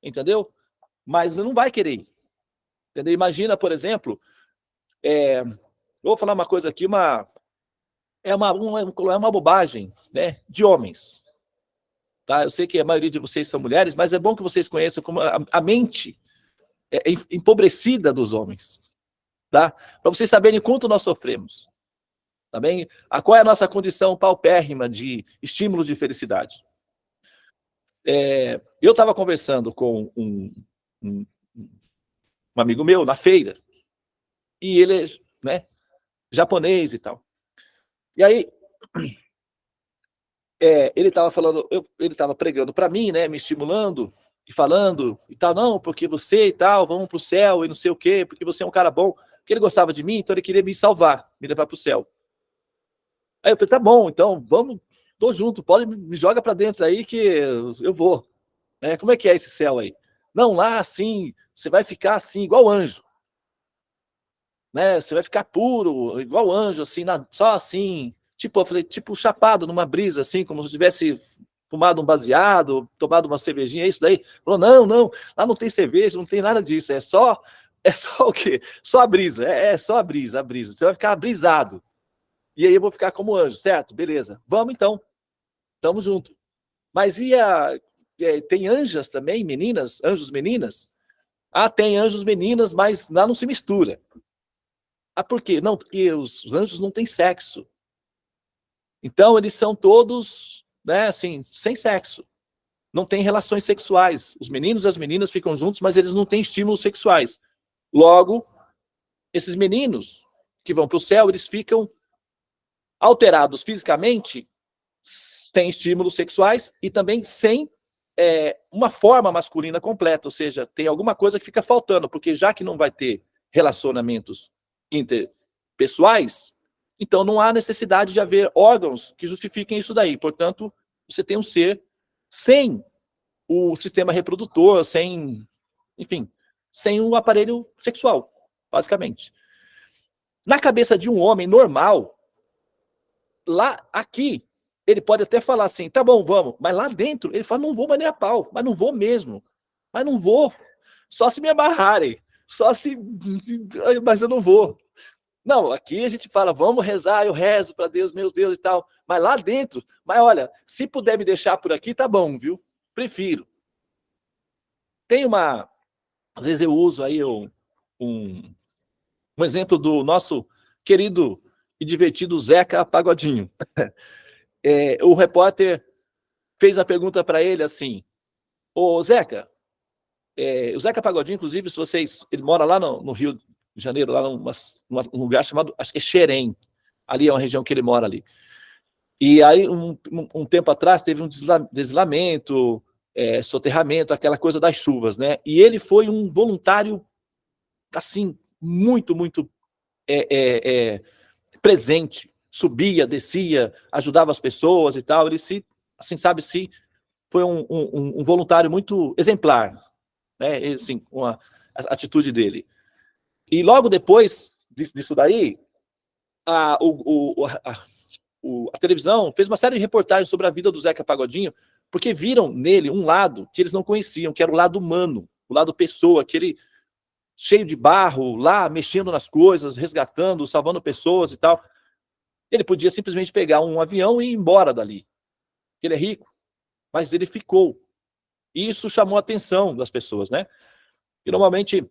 Entendeu? Mas não vai querer ir. Entendeu? Imagina, por exemplo, eu vou falar uma coisa aqui, é uma bobagem, né, de homens. Tá? Eu sei que a maioria de vocês são mulheres, mas é bom que vocês conheçam como a mente empobrecida dos homens. Tá? Para vocês saberem quanto nós sofremos. Tá bem? Qual é a nossa condição paupérrima de estímulos de felicidade? Eu estava conversando com um amigo meu na feira, e ele é, né, japonês e tal. E aí, ele estava falando, ele estava pregando para mim, né, me estimulando e falando e tal, não, porque você e tal, vamos para o céu e não sei o quê, porque você é um cara bom, porque ele gostava de mim, então ele queria me salvar, me levar para o céu. Aí eu falei, tá bom, então vamos, tô junto, pode me joga para dentro aí que eu vou. Como é que é esse céu aí? Não, lá assim, você vai ficar assim, igual anjo. Né? Você vai ficar puro, igual anjo, assim, só assim. Tipo, eu falei, tipo, chapado numa brisa, assim, como se tivesse fumado um baseado, tomado uma cervejinha, é isso daí? Falou, não, lá não tem cerveja, não tem nada disso, é só o quê? Só a brisa, só a brisa. Você vai ficar brisado. E aí eu vou ficar como anjo, certo? Beleza. Vamos então. Tamo junto. Mas tem anjas também, meninas? Anjos meninas? Ah, tem anjos meninas, mas lá não se mistura. Ah, por quê? Não, porque os anjos não têm sexo. Então, eles são todos, né, assim, sem sexo. Não tem relações sexuais. Os meninos e as meninas ficam juntos, mas eles não têm estímulos sexuais. Logo, esses meninos que vão para o céu, eles ficam alterados fisicamente, sem estímulos sexuais e também sem uma forma masculina completa, ou seja, tem alguma coisa que fica faltando, porque já que não vai ter relacionamentos interpessoais, então não há necessidade de haver órgãos que justifiquem isso daí. Portanto, você tem um ser sem o sistema reprodutor, sem o aparelho sexual, basicamente. Na cabeça de um homem normal, aqui, ele pode até falar assim, tá bom, vamos. Mas lá dentro, ele fala, não vou, mas nem a pau. Mas não vou mesmo. Mas não vou. Só se me amarrarem. Mas eu não vou. Não, aqui a gente fala, vamos rezar, eu rezo para Deus, meu Deus e tal. Mas lá dentro, mas olha, se puder me deixar por aqui, tá bom, viu? Prefiro. Tem às vezes eu uso aí um exemplo do nosso querido e divertido Zeca Pagodinho. O repórter fez a pergunta para ele assim, ô Zeca, o Zeca Pagodinho, inclusive, ele mora lá no Rio de Janeiro, lá num lugar chamado, acho que é Xerém, ali é uma região que ele mora ali. E aí, um tempo atrás, teve um deslamento, soterramento, aquela coisa das chuvas, né? E ele foi um voluntário, assim, muito, muito presente. Subia, descia, ajudava as pessoas e tal. Ele assim, sabe, foi um voluntário muito exemplar, né? Ele, assim, a atitude dele. E logo depois disso daí, a televisão fez uma série de reportagens sobre a vida do Zeca Pagodinho, porque viram nele um lado que eles não conheciam, que era o lado humano, o lado pessoa, aquele cheio de barro, lá mexendo nas coisas, resgatando, salvando pessoas e tal. Ele podia simplesmente pegar um avião e ir embora dali. Ele é rico, mas ele ficou. E isso chamou a atenção das pessoas, né? E normalmente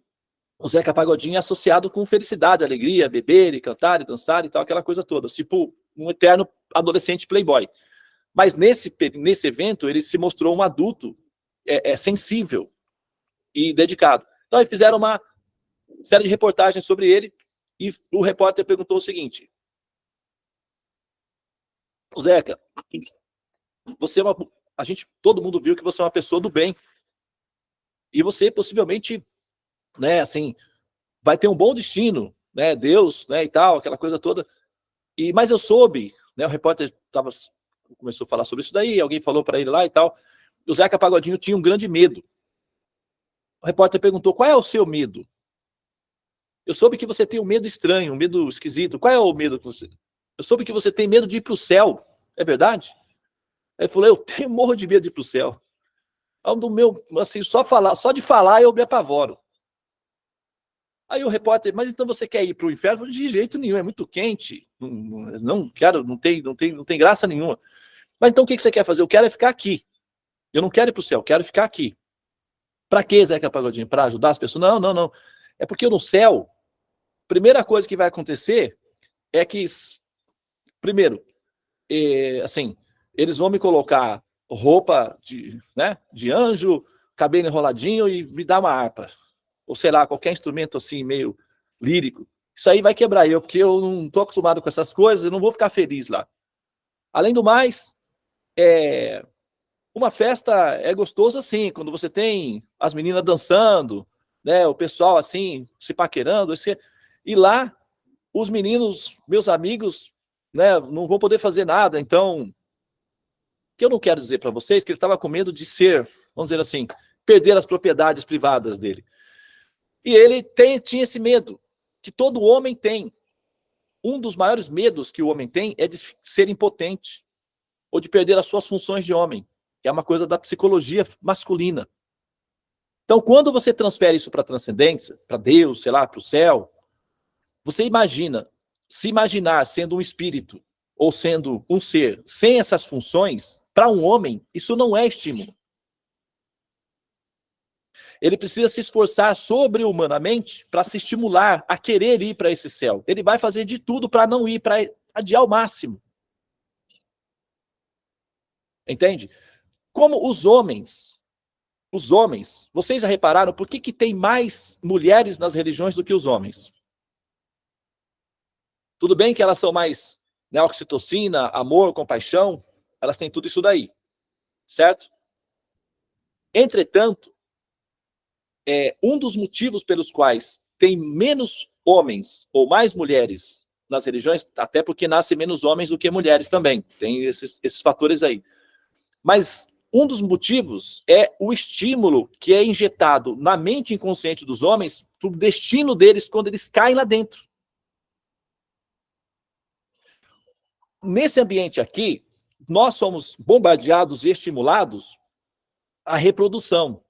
o Zeca Pagodinho é associado com felicidade, alegria, beber e cantar e dançar e tal, aquela coisa toda. Tipo um eterno adolescente playboy. Mas nesse evento ele se mostrou um adulto sensível e dedicado. Então eles fizeram uma série de reportagens sobre ele e o repórter perguntou o seguinte: Zeca, você todo mundo viu que você é uma pessoa do bem e você possivelmente, né, assim, vai ter um bom destino, né, Deus, né, e tal, aquela coisa toda. Mas eu soube, né, o repórter começou a falar sobre isso daí, alguém falou para ele lá e tal. O Zeca Pagodinho tinha um grande medo. O repórter perguntou: qual é o seu medo? Eu soube que você tem um medo estranho, um medo esquisito. Qual é o medo que você... Eu soube que você tem medo de ir para o céu. É verdade? Aí ele falou: eu morro de medo de ir para o céu. Do meu, assim, só de falar eu me apavoro. Aí o repórter: mas então você quer ir para o inferno? Eu falei: de jeito nenhum, é muito quente. Não quero, não tem graça nenhuma. Mas então o que você quer fazer? Eu quero ficar aqui. Eu não quero ir para o céu, eu quero ficar aqui. Para quê, Zeca Pagodinho? Para ajudar as pessoas? Não. É porque no céu, a primeira coisa que vai acontecer é que, primeiro, assim, eles vão me colocar roupa de anjo, cabelo enroladinho e me dar uma harpa. Ou sei lá, qualquer instrumento assim, meio lírico. Isso aí vai quebrar eu, porque eu não estou acostumado com essas coisas, eu não vou ficar feliz lá. Além do mais, uma festa é gostoso assim, quando você tem as meninas dançando, né, o pessoal assim, se paquerando, e lá os meninos, meus amigos, né, não vão poder fazer nada. Então, o que eu não quero dizer para vocês que ele estava com medo de vamos dizer assim, perder as propriedades privadas dele. E ele tinha esse medo, que todo homem tem. Um dos maiores medos que o homem tem é de ser impotente, ou de perder as suas funções de homem, que é uma coisa da psicologia masculina. Então, quando você transfere isso para a transcendência, para Deus, sei lá, para o céu, você se imaginar sendo um espírito ou sendo um ser sem essas funções, para um homem, isso não é estímulo. Ele precisa se esforçar sobre-humanamente para se estimular a querer ir para esse céu. Ele vai fazer de tudo para não ir, para adiar ao máximo. Entende? Como os homens, vocês já repararam por que tem mais mulheres nas religiões do que os homens? Tudo bem que elas são mais, né, oxitocina, amor, compaixão, elas têm tudo isso daí, certo? Entretanto, um dos motivos pelos quais tem menos homens ou mais mulheres nas religiões, até porque nascem menos homens do que mulheres também, tem esses fatores aí. Mas um dos motivos é o estímulo que é injetado na mente inconsciente dos homens para o destino deles quando eles caem lá dentro. Nesse ambiente aqui, nós somos bombardeados e estimulados à reprodução.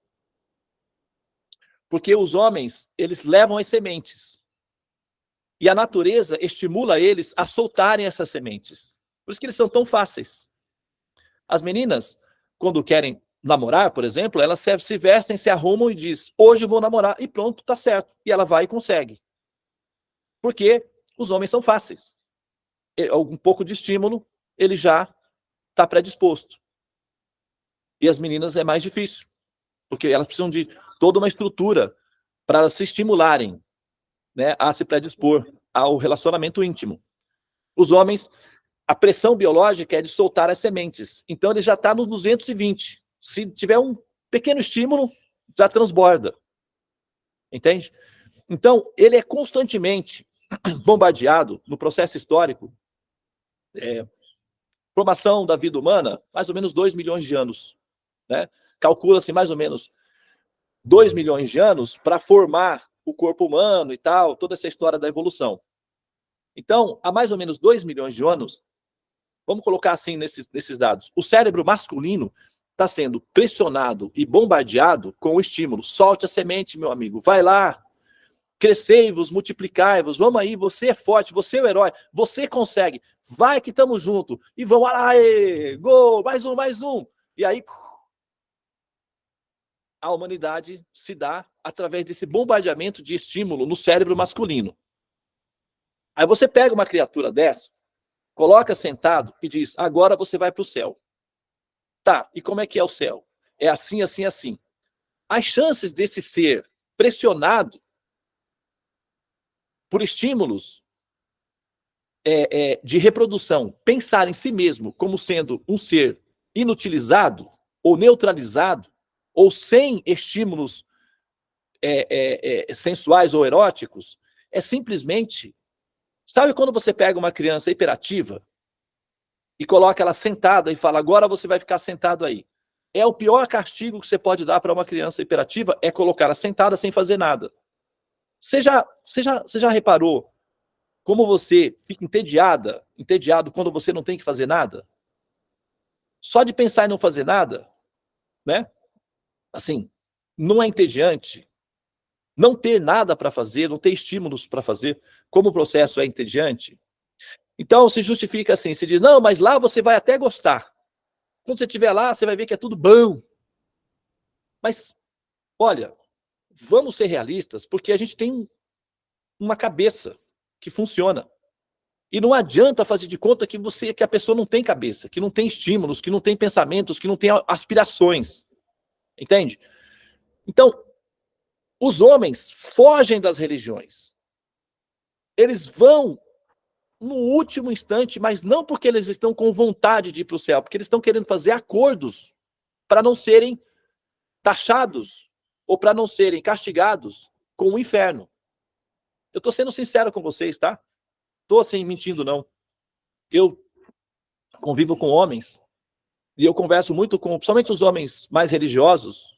Porque os homens, eles levam as sementes. E a natureza estimula eles a soltarem essas sementes. Por isso que eles são tão fáceis. As meninas, quando querem namorar, por exemplo, elas se vestem, se arrumam e dizem: hoje eu vou namorar, e pronto, tá certo. E ela vai e consegue. Porque os homens são fáceis. Um pouco de estímulo, ele já está predisposto. E as meninas é mais difícil, porque elas precisam de toda uma estrutura para elas se estimularem, né, a se predispor ao relacionamento íntimo. Os homens, a pressão biológica é de soltar as sementes. Então ele já está no 220. Se tiver um pequeno estímulo, já transborda. Entende? Então, ele é constantemente bombardeado no processo histórico. Formação da vida humana, mais ou menos 2 milhões de anos. Né? Calcula-se mais ou menos 2 milhões de anos para formar o corpo humano e tal, toda essa história da evolução. Então, há mais ou menos 2 milhões de anos, vamos colocar assim nesses dados, o cérebro masculino está sendo pressionado e bombardeado com o estímulo. Solte a semente, meu amigo, vai lá, crescei-vos, multiplicai-vos, vamos aí, você é forte, você é o herói, você consegue, vai que estamos juntos, e vamos lá, gol, mais um. E aí, a humanidade se dá através desse bombardeamento de estímulo no cérebro masculino. Aí você pega uma criatura dessa, coloca sentado e diz, agora você vai para o céu. Tá, e como é que é o céu? É assim, assim, assim. As chances desse ser pressionado por estímulos de reprodução, pensar em si mesmo como sendo um ser inutilizado ou neutralizado, ou sem estímulos sensuais ou eróticos, é simplesmente... Sabe quando você pega uma criança hiperativa e coloca ela sentada e fala, agora você vai ficar sentado aí? É o pior castigo que você pode dar para uma criança hiperativa, é colocá-la sentada sem fazer nada. Você já reparou como você fica entediado quando você não tem que fazer nada? Só de pensar em não fazer nada, né? Assim, não é entediante? Não ter nada para fazer, não ter estímulos para fazer, como o processo é entediante? Então se justifica assim, se diz, não, mas lá você vai até gostar. Quando você estiver lá, você vai ver que é tudo bom. Mas, olha, vamos ser realistas, porque a gente tem uma cabeça que funciona. E não adianta fazer de conta que a pessoa não tem cabeça, que não tem estímulos, que não tem pensamentos, que não tem aspirações. Entende? Então, os homens fogem das religiões. Eles vão no último instante, mas não porque eles estão com vontade de ir para o céu, porque eles estão querendo fazer acordos para não serem taxados ou para não serem castigados com o inferno. Eu estou sendo sincero com vocês, tá? Estou assim mentindo, não. Eu convivo com homens e eu converso muito com, principalmente os homens mais religiosos,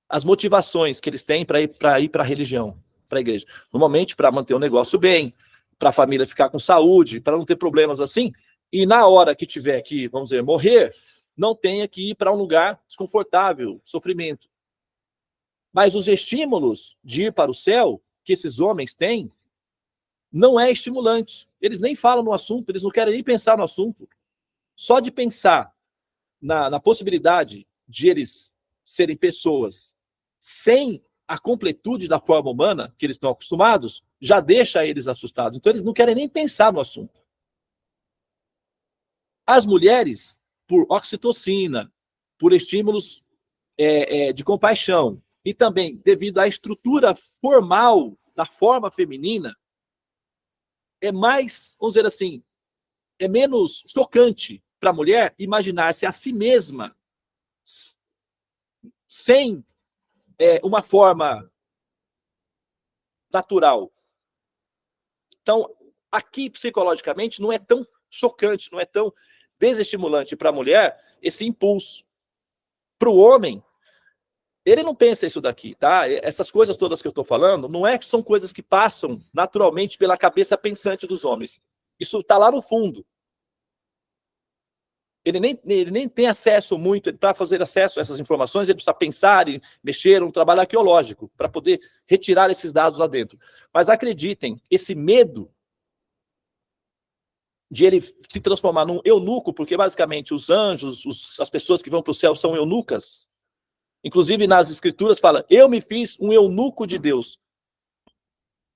as motivações que eles têm para ir para a religião, para a igreja. Normalmente para manter o negócio bem, para a família ficar com saúde, para não ter problemas assim, e na hora que tiver que, vamos dizer, morrer, não tenha que ir para um lugar desconfortável, sofrimento. Mas os estímulos de ir para o céu que esses homens têm não é estimulante. Eles nem falam no assunto, eles não querem nem pensar no assunto. Só de pensar na possibilidade de eles serem pessoas sem a completude da forma humana que eles estão acostumados, já deixa eles assustados. Então eles não querem nem pensar no assunto. As mulheres, por oxitocina, por estímulos de compaixão, e também devido à estrutura formal da forma feminina, é mais, vamos dizer assim, é menos chocante para a mulher imaginar-se a si mesma sem uma forma natural. Então, aqui, psicologicamente, não é tão chocante, não é tão desestimulante para a mulher esse impulso. Para o homem, ele não pensa isso daqui, tá? Essas coisas todas que eu estou falando, não é que são coisas que passam naturalmente pela cabeça pensante dos homens. Isso está lá no fundo. Ele nem tem acesso muito, para fazer acesso a essas informações, ele precisa pensar e mexer, um trabalho arqueológico, para poder retirar esses dados lá dentro. Mas acreditem, esse medo de ele se transformar num eunuco, porque basicamente os anjos, as pessoas que vão para o céu são eunucas. Inclusive nas escrituras fala, eu me fiz um eunuco de Deus.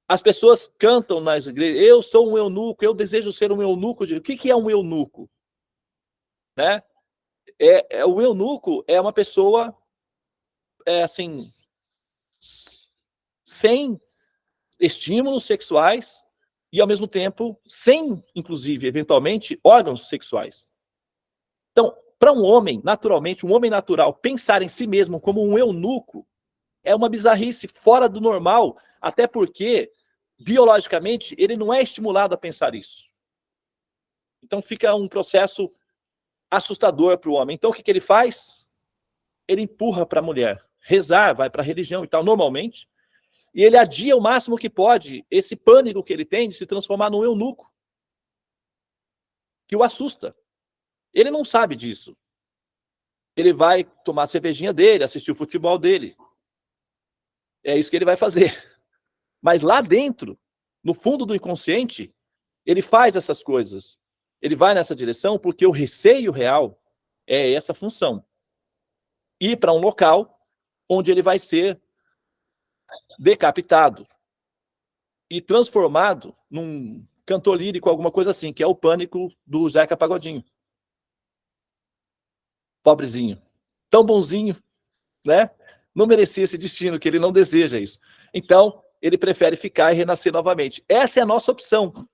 As pessoas cantam nas igrejas, eu sou um eunuco, eu desejo ser um eunuco de Deus. O que é um eunuco? Né? O eunuco é uma pessoa assim, sem estímulos sexuais e ao mesmo tempo sem, inclusive, eventualmente, órgãos sexuais. Então, Para um homem, naturalmente, um homem natural, pensar em si mesmo como um eunuco é uma bizarrice fora do normal, até porque, biologicamente, ele não é estimulado a pensar isso. Então fica um processo assustador para o homem. Então o que ele faz? Ele empurra para a mulher. Rezar, vai para a religião e tal, normalmente, e ele adia o máximo que pode esse pânico que ele tem de se transformar num eunuco, que o assusta. Ele não sabe disso. Ele vai tomar a cervejinha dele, assistir o futebol dele. É isso que ele vai fazer. Mas lá dentro, no fundo do inconsciente, ele faz essas coisas. Ele vai nessa direção porque o receio real é essa função. Ir para um local onde ele vai ser decapitado e transformado num cantor lírico, alguma coisa assim, que é o pânico do Zeca Pagodinho. Pobrezinho. Tão bonzinho, né? Não merecia esse destino, que ele não deseja isso. Então, ele prefere ficar e renascer novamente. Essa é a nossa opção.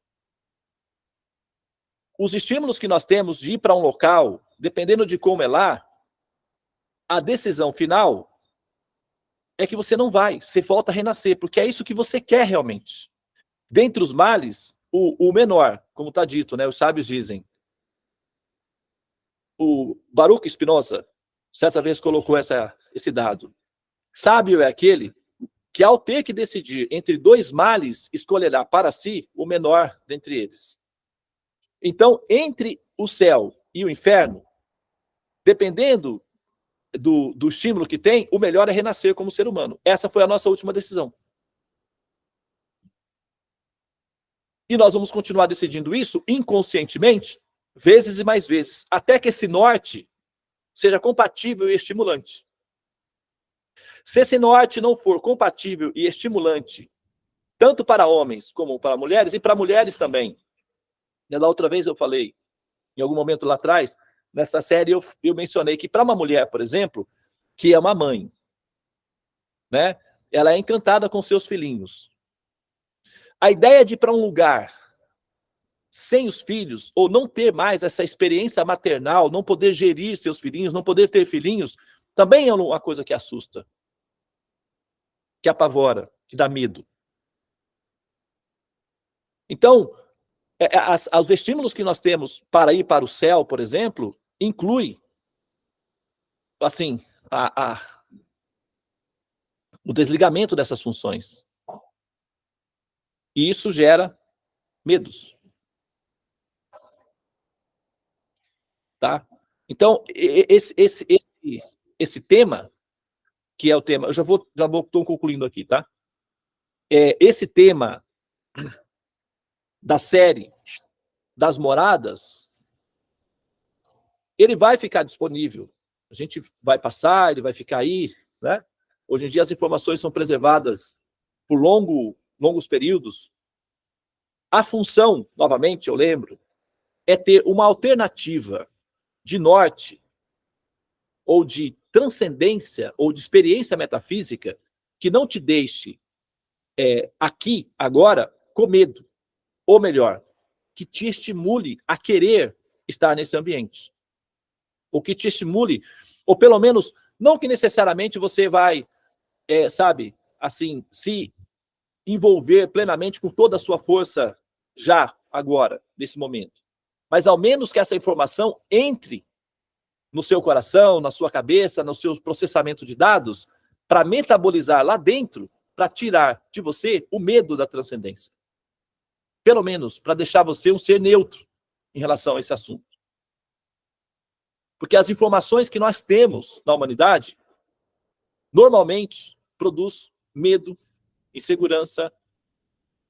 Os estímulos que nós temos de ir para um local, dependendo de como é lá, a decisão final é que você não vai, você volta a renascer, porque é isso que você quer realmente. Dentre os males, o menor, como está dito, né? Os sábios dizem. O Baruch Spinoza, certa vez, colocou esse dado. Sábio é aquele que, ao ter que decidir entre dois males, escolherá para si o menor dentre eles. Então, entre o céu e o inferno, dependendo do estímulo que tem, o melhor é renascer como ser humano. Essa foi a nossa última decisão. E nós vamos continuar decidindo isso inconscientemente, vezes e mais vezes, até que esse norte seja compatível e estimulante. Se esse norte não for compatível e estimulante, tanto para homens como para mulheres, e para mulheres também. Da outra vez eu falei, em algum momento lá atrás, nessa série eu mencionei que para uma mulher, por exemplo, que é uma mãe, né? Ela é encantada com seus filhinhos. A ideia de ir para um lugar sem os filhos, ou não ter mais essa experiência maternal, não poder gerir seus filhinhos, não poder ter filhinhos, também é uma coisa que assusta, que apavora, que dá medo. Então, os estímulos que nós temos para ir para o céu, por exemplo, inclui, assim, o desligamento dessas funções. E isso gera medos. Tá? Então, esse tema, que é o tema, eu já vou estou concluindo aqui, tá? Esse tema da série das moradas, ele vai ficar disponível. A gente vai passar, ele vai ficar aí, né? Hoje em dia as informações são preservadas por longos períodos. A função, novamente, eu lembro, é ter uma alternativa de norte, ou de transcendência, ou de experiência metafísica, que não te deixe aqui, agora, com medo. Ou melhor, que te estimule a querer estar nesse ambiente. Ou que te estimule, ou pelo menos, não que necessariamente você vai, sabe, assim, se envolver plenamente com toda a sua força já, agora, nesse momento. Mas ao menos que essa informação entre no seu coração, na sua cabeça, no seu processamento de dados, para metabolizar lá dentro, para tirar de você o medo da transcendência. Pelo menos para deixar você um ser neutro em relação a esse assunto. Porque as informações que nós temos na humanidade, normalmente, produz medo, insegurança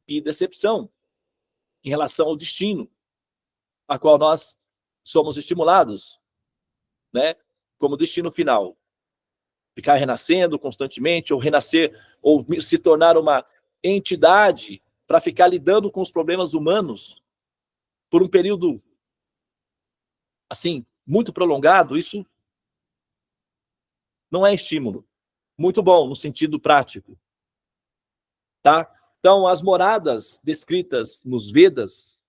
e decepção em relação ao destino a qual nós somos estimulados, né, como destino final. Ficar renascendo constantemente, ou renascer, ou se tornar uma entidade para ficar lidando com os problemas humanos por um período, assim, muito prolongado, isso não é estímulo. Muito bom, no sentido prático. Tá? Então, as moradas descritas nos Vedas,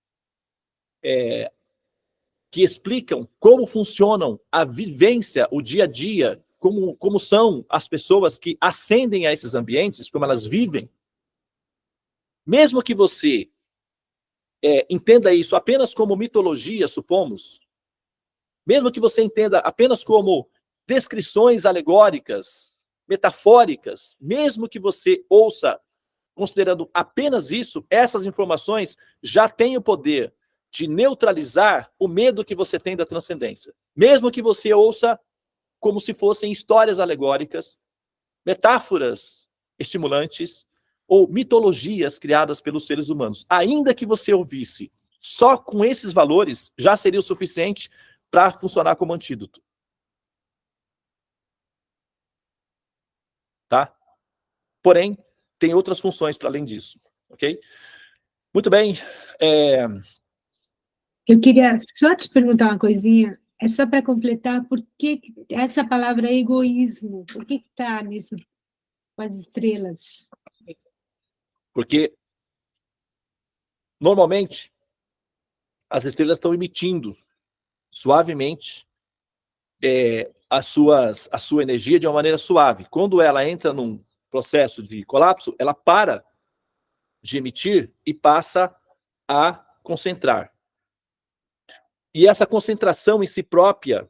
que explicam como funcionam a vivência, o dia a dia, como são as pessoas que ascendem a esses ambientes, como elas vivem. Mesmo que você entenda isso apenas como mitologia, supomos, mesmo que você entenda apenas como descrições alegóricas, metafóricas, mesmo que você ouça considerando apenas isso, essas informações já têm o poder de neutralizar o medo que você tem da transcendência. Mesmo que você ouça como se fossem histórias alegóricas, metáforas estimulantes ou mitologias criadas pelos seres humanos. Ainda que você ouvisse só com esses valores, já seria o suficiente para funcionar como antídoto. Tá? Porém, tem outras funções para além disso. Ok? Muito bem. Eu queria só te perguntar uma coisinha, é só para completar, por que essa palavra egoísmo, por que está nisso com as estrelas? Porque, normalmente, as estrelas estão emitindo suavemente a sua energia de uma maneira suave. Quando ela entra num processo de colapso, ela para de emitir e passa a concentrar. E essa concentração em si própria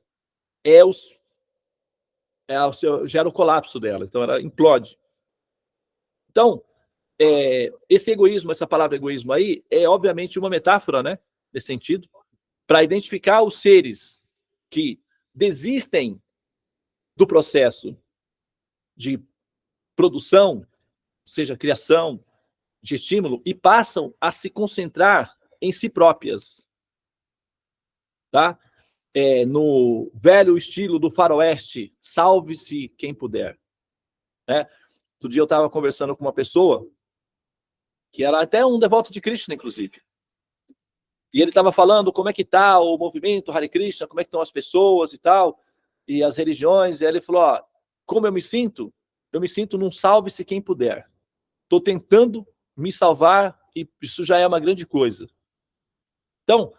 gera o colapso dela, então ela implode. Então, esse egoísmo, essa palavra egoísmo aí, é obviamente uma metáfora, né, nesse sentido, para identificar os seres que desistem do processo de produção, seja criação, de estímulo, e passam a se concentrar em si próprias. Tá? No velho estilo do faroeste, salve-se quem puder. Né? Outro dia eu estava conversando com uma pessoa, que era até um devoto de Krishna, inclusive. E ele estava falando como é que está o movimento Hare Krishna, como é que estão as pessoas e tal, e as religiões. E aí ele falou, ó, como eu me sinto? Eu me sinto num salve-se quem puder. Estou tentando me salvar e isso já é uma grande coisa. Então,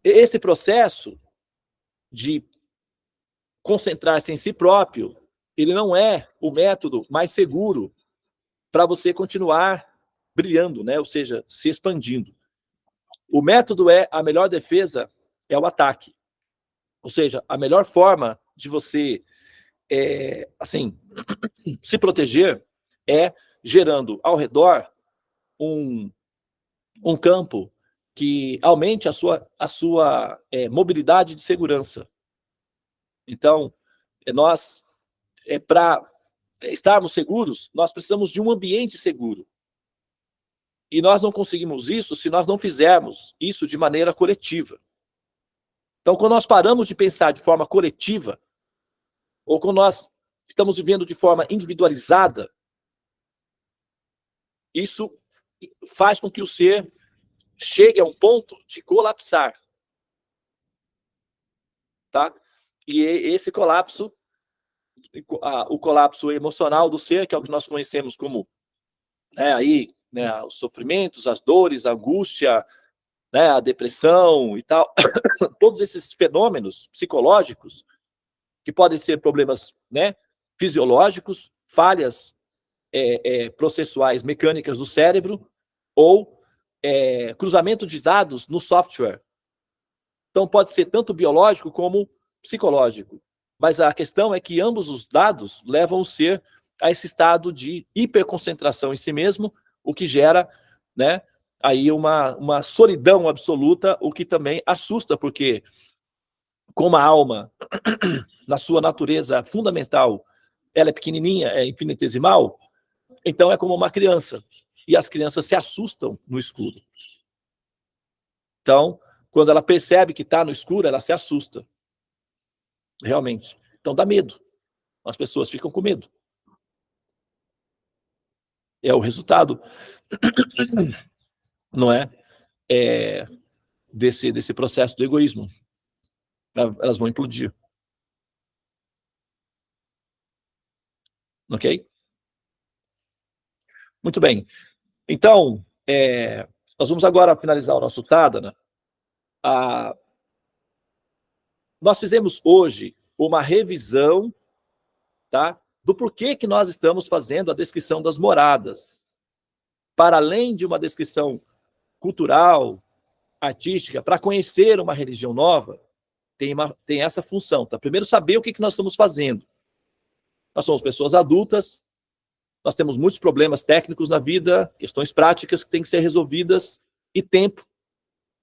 esse processo de concentrar-se em si próprio, ele não é o método mais seguro para você continuar brilhando, né? Ou seja, se expandindo. O método a melhor defesa é o ataque. Ou seja, a melhor forma de você assim, se proteger é gerando ao redor um campo que aumente a sua mobilidade de segurança. Então, para estarmos seguros, nós precisamos de um ambiente seguro. E nós não conseguimos isso se nós não fizermos isso de maneira coletiva. Então, quando nós paramos de pensar de forma coletiva, ou quando nós estamos vivendo de forma individualizada, isso faz com que o ser chegue a um ponto de colapsar. Tá? E esse colapso, o colapso emocional do ser, que é o que nós conhecemos como os sofrimentos, as dores, a angústia, né, a depressão e tal, todos esses fenômenos psicológicos, que podem ser problemas, né, fisiológicos, falhas processuais mecânicas do cérebro, ou cruzamento de dados no software. Então, pode ser tanto biológico como psicológico. Mas a questão é que ambos os dados levam o ser a esse estado de hiperconcentração em si mesmo, o que gera, né, aí uma solidão absoluta, o que também assusta, porque como a alma, na sua natureza fundamental, ela é pequenininha, é infinitesimal, então é como uma criança. E as crianças se assustam no escuro. Então, quando ela percebe que está no escuro, ela se assusta. Realmente. Então dá medo. As pessoas ficam com medo. É o resultado, não é? Desse processo do egoísmo. Elas vão implodir. Ok? Muito bem. Então, nós vamos agora finalizar o nosso sadhana. Nós fizemos hoje uma revisão, tá, do porquê que nós estamos fazendo a descrição das moradas. Para além de uma descrição cultural, artística, para conhecer uma religião nova, tem essa função, tá? Primeiro, saber o que nós estamos fazendo. Nós somos pessoas adultas, nós temos muitos problemas técnicos na vida, questões práticas que têm que ser resolvidas, e tempo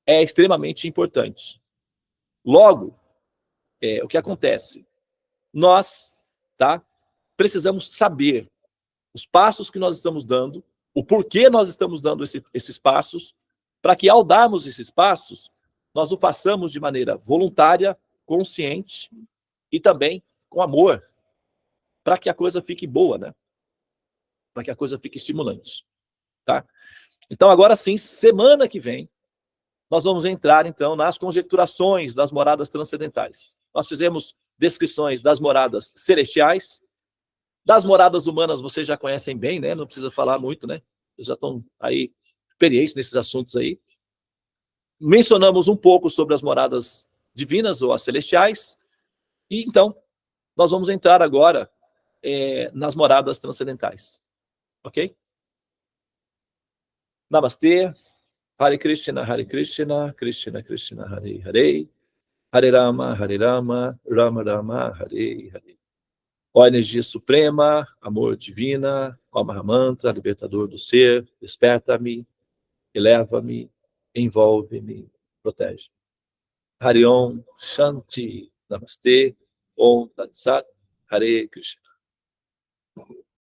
é extremamente importante. Logo, o que acontece? Nós, tá, precisamos saber os passos que nós estamos dando, o porquê nós estamos dando esses passos, para que ao darmos esses passos, nós o façamos de maneira voluntária, consciente e também com amor, para que a coisa fique boa, né? Para que a coisa fique estimulante, tá? Então, agora sim, semana que vem, nós vamos entrar, então, nas conjecturações das moradas transcendentais. Nós fizemos descrições das moradas celestiais, das moradas humanas vocês já conhecem bem, né? Não precisa falar muito, né? Vocês já estão aí experientes nesses assuntos aí. Mencionamos um pouco sobre as moradas divinas ou as celestiais. E então, nós vamos entrar agora nas moradas transcendentais. Ok? Namastê. Hare Krishna, Krishna Krishna, Hare Hare. Hare Rama, Rama Rama, Hare Hare. Ó energia suprema, amor divina, ó Mahamantra, libertador do ser, desperta-me, eleva-me, envolve-me, protege. Hariom Shanti, Namastê, Om Tat Sat, Hare Krishna.